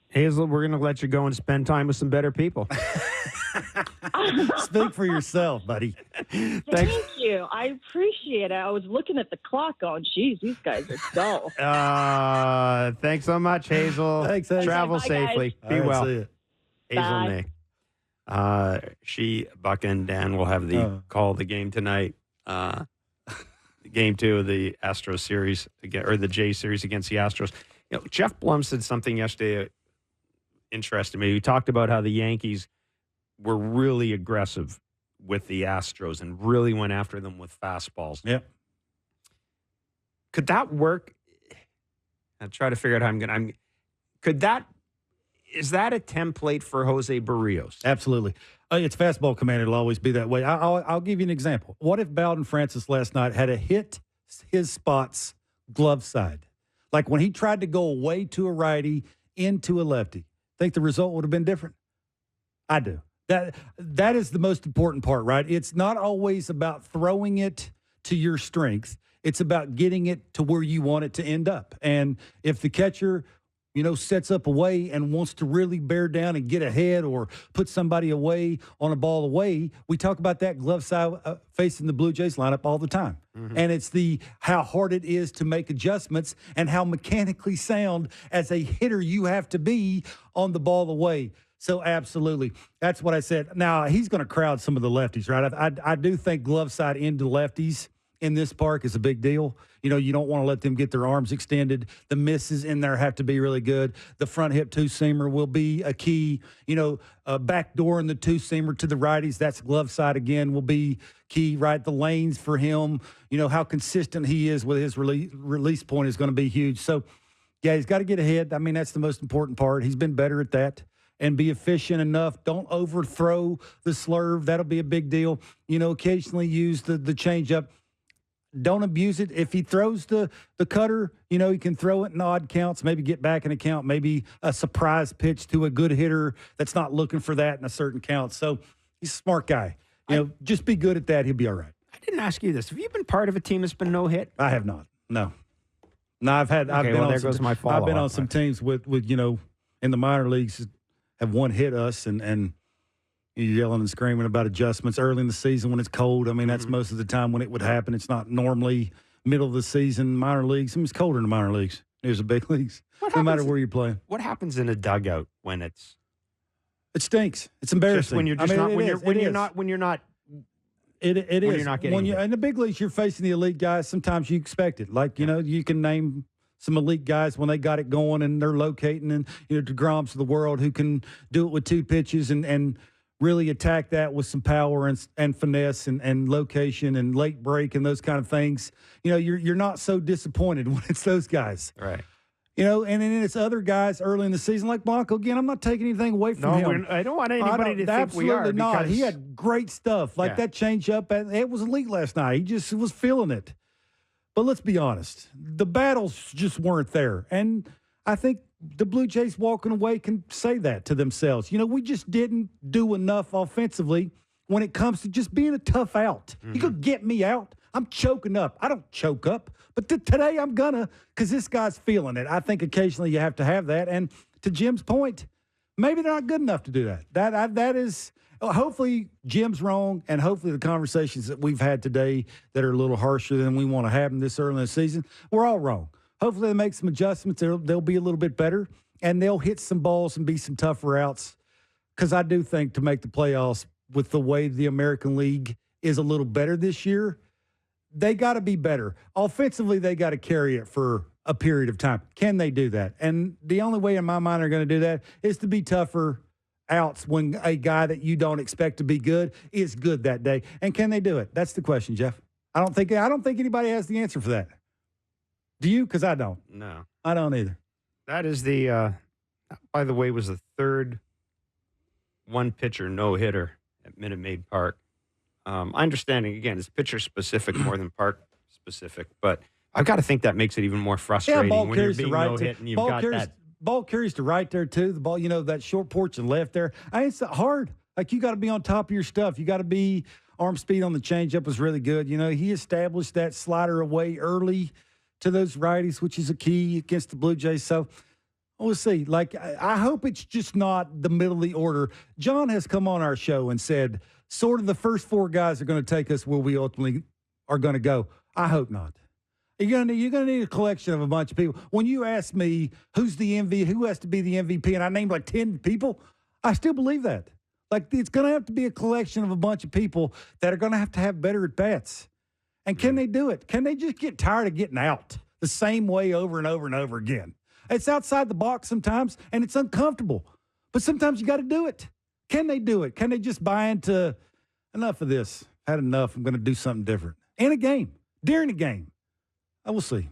Hazel, we're going to let you go and spend time with some better people. Speak for yourself, buddy. Thank you. I appreciate it. I was looking at the clock going, geez, these guys are dull. Thanks so much, Hazel. Thanks, Hazel. Travel Bye, safely. All Be right, well. see ya. Hazel Bye. May. She, Buck, and Dan will have the call of the game tonight. Game 2 of the Astros series, or the J series against the Astros. Jeff Blum said something yesterday interested me. He talked about how the Yankees were really aggressive with the Astros and really went after them with fastballs. Yep. Could that work? I'll try to figure out how is that a template for Jose Barrios? Absolutely. It's fastball command. It'll always be that way. I'll give you an example. What if Bowden Francis last night had hit his spots glove side? Like when he tried to go away to a righty, into a lefty. Think the result would have been different? I do. That is the most important part, right? It's not always about throwing it to your strength. It's about getting it to where you want it to end up. And if the catcher, sets up away and wants to really bear down and get ahead or put somebody away on a ball away, we talk about that glove side facing the Blue Jays lineup all the time. Mm-hmm. And it's how hard it is to make adjustments and how mechanically sound as a hitter you have to be on the ball away. So absolutely. That's what I said. Now, he's going to crowd some of the lefties, right? I do think glove side into lefties in this park is a big deal. You don't want to let them get their arms extended. The misses in there have to be really good. The front hip two-seamer will be a key. Backdoor in the two-seamer to the righties, that's glove side again, will be key, right? The lanes for him, how consistent he is with his release point is going to be huge. So, yeah, he's got to get ahead. I mean, that's the most important part. He's been better at that. And be efficient enough. Don't overthrow the slurve. That'll be a big deal. Occasionally use the changeup. Don't abuse it. If he throws the cutter, he can throw it in odd counts, maybe get back in a count, maybe a surprise pitch to a good hitter that's not looking for that in a certain count. So he's a smart guy. Just be good at that. He'll be all right. I didn't ask you this. Have you been part of a team that's been no hit? I have not. No, I've been on some teams with in the minor leagues have one hit us and you're yelling and screaming about adjustments early in the season when it's cold. I mean, that's most of the time when it would happen. It's not normally middle of the season, minor leagues. I mean, it's colder in the minor leagues. There's the big leagues, no matter where you're playing. What happens in a dugout when it stinks? It's embarrassing. Just when you're just when you're not getting in the big leagues, you're facing the elite guys. Sometimes you expect it. Like, you can name some elite guys when they got it going and they're locating and, DeGroms of the world who can do it with two pitches and really attack that with some power and finesse and location and late break and those kind of things. You're not so disappointed when it's those guys. Right. And then it's other guys early in the season like Blanco. Again, I'm not taking anything away from him. I don't want anybody to think we are. Absolutely not. He had great stuff. Like that changeup, it was elite last night. He just was feeling it. But let's be honest. The battles just weren't there. And I think the Blue Jays walking away can say that to themselves. We just didn't do enough offensively when it comes to just being a tough out. Mm-hmm. You could get me out. I'm choking up. I don't choke up. But today I'm gonna because this guy's feeling it. I think occasionally you have to have that. And to Jim's point, maybe they're not good enough to do that. That is hopefully Jim's wrong, and hopefully the conversations that we've had today that are a little harsher than we want to have them this early in the season, we're all wrong. Hopefully they make some adjustments. They'll be a little bit better. and they'll hit some balls and be some tough routes. Because I do think to make the playoffs with the way the American League is a little better this year, they got to be better. Offensively, they got to carry it for a period of time. Can they do that? And the only way in my mind they're going to do that is to be tougher outs when a guy that you don't expect to be good is good that day. And can they do it? That's the question, Jeff. I don't think anybody has the answer for that. Do you? Because I don't. No. I don't either. That is by the way, was the third one-pitcher no-hitter at Minute Maid Park. Understanding, again, it's pitcher-specific more than park-specific, but I've got to think that makes it even more frustrating when you're being no-hit and you've got that. Ball carries to right there, too. The ball, that short porch and left there. It's hard. Like, you got to be on top of your stuff. You got to be arm speed on the changeup was really good. He established that slider away early to those righties, which is a key against the Blue Jays. So, we'll see. Like, I hope it's just not the middle of the order. John has come on our show and said sort of the first four guys are going to take us where we ultimately are going to go. I hope not. You're going to need a collection of a bunch of people. When you ask me who's the MVP, who has to be the MVP, and I named like 10 people, I still believe that. Like, it's going to have to be a collection of a bunch of people that are going to have better at-bats. And can they do it? Can they just get tired of getting out the same way over and over and over again? It's outside the box sometimes, and it's uncomfortable. But sometimes you got to do it. Can they do it? Can they just buy into enough of this? Had enough. I'm going to do something different. In a game. During a game. I will see.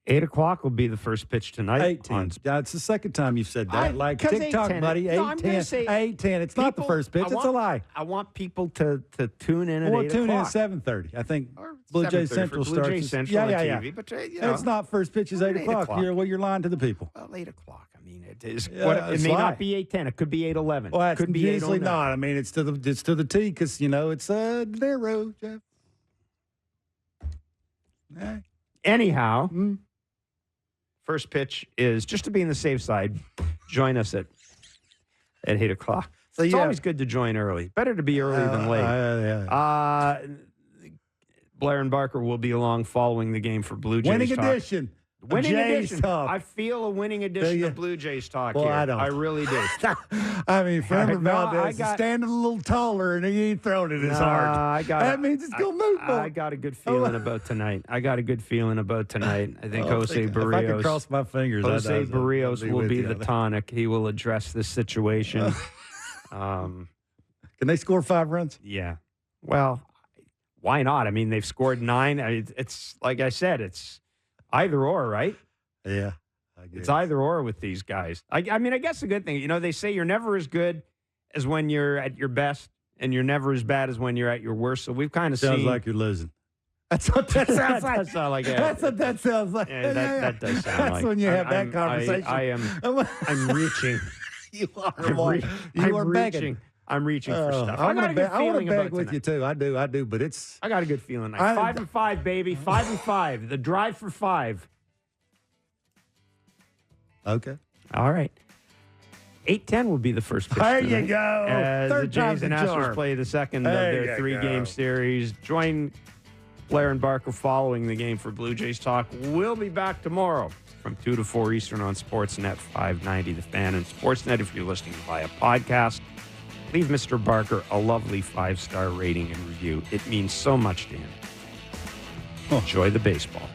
8 o'clock will be the first pitch tonight. 8:10. It's the second time you've said that. Like TikTok, buddy. 8:10. 8:10. It's not the first pitch. It's a lie. I want people to tune in at 8 o'clock. Tune in at 7:30. I think Blue Jays Central starts. Blue Jays Central on TV. But, it's not first pitch. It's 8 o'clock. You're lying to the people. Well, 8 o'clock. I mean, it is. It may not be 8:10. It could be 8:11. Well, it could be usually 8:09. not. I mean, it's to the T because it's their road, Jeff. Anyhow, first pitch is just to be on the safe side. Join us at 8 o'clock. So it's always good to join early. Better to be early than late. Blair and Barker will be along following the game for Blue Jays Winning Talk. edition. Winning Jays edition. Talk. I feel a winning edition of Blue Jays Talk here. I don't. I really do. I mean, Framber Valdez is standing a little taller and he ain't throwing it as hard. That means it's going to move. I got a good feeling about tonight. I think Jose Barrios. If I could cross my fingers. Jose Barrios will be the tonic. He will address this situation. Can they score 5 runs? Yeah. Well, why not? I mean, they've scored 9. It's like I said, it's either or, right? Yeah. It's either or with these guys. I mean, I guess the good thing, they say you're never as good as when you're at your best, and you're never as bad as when you're at your worst. So we've kind of seen. Sounds like you're losing. That's what that sounds like. That's not like That's what that sounds like. Yeah, that does sound That's like. when you have that conversation. I'm reaching. You are begging. I'm reaching for stuff. I want to beg with you too. I do, but it's. I got a good feeling. 5-5, baby. 5-5. The drive for 5. Okay. All right. 8:10 will be the first pitch. There you go. As the Jays and Astros play the second of their 3-game series. Join Blair and Barker following the game for Blue Jays Talk. We'll be back tomorrow from 2 to 4 Eastern on Sportsnet 590 The Fan and Sportsnet. If you're listening via podcast, leave Mr. Barker a lovely 5-star rating and review. It means so much to him. Enjoy the baseball.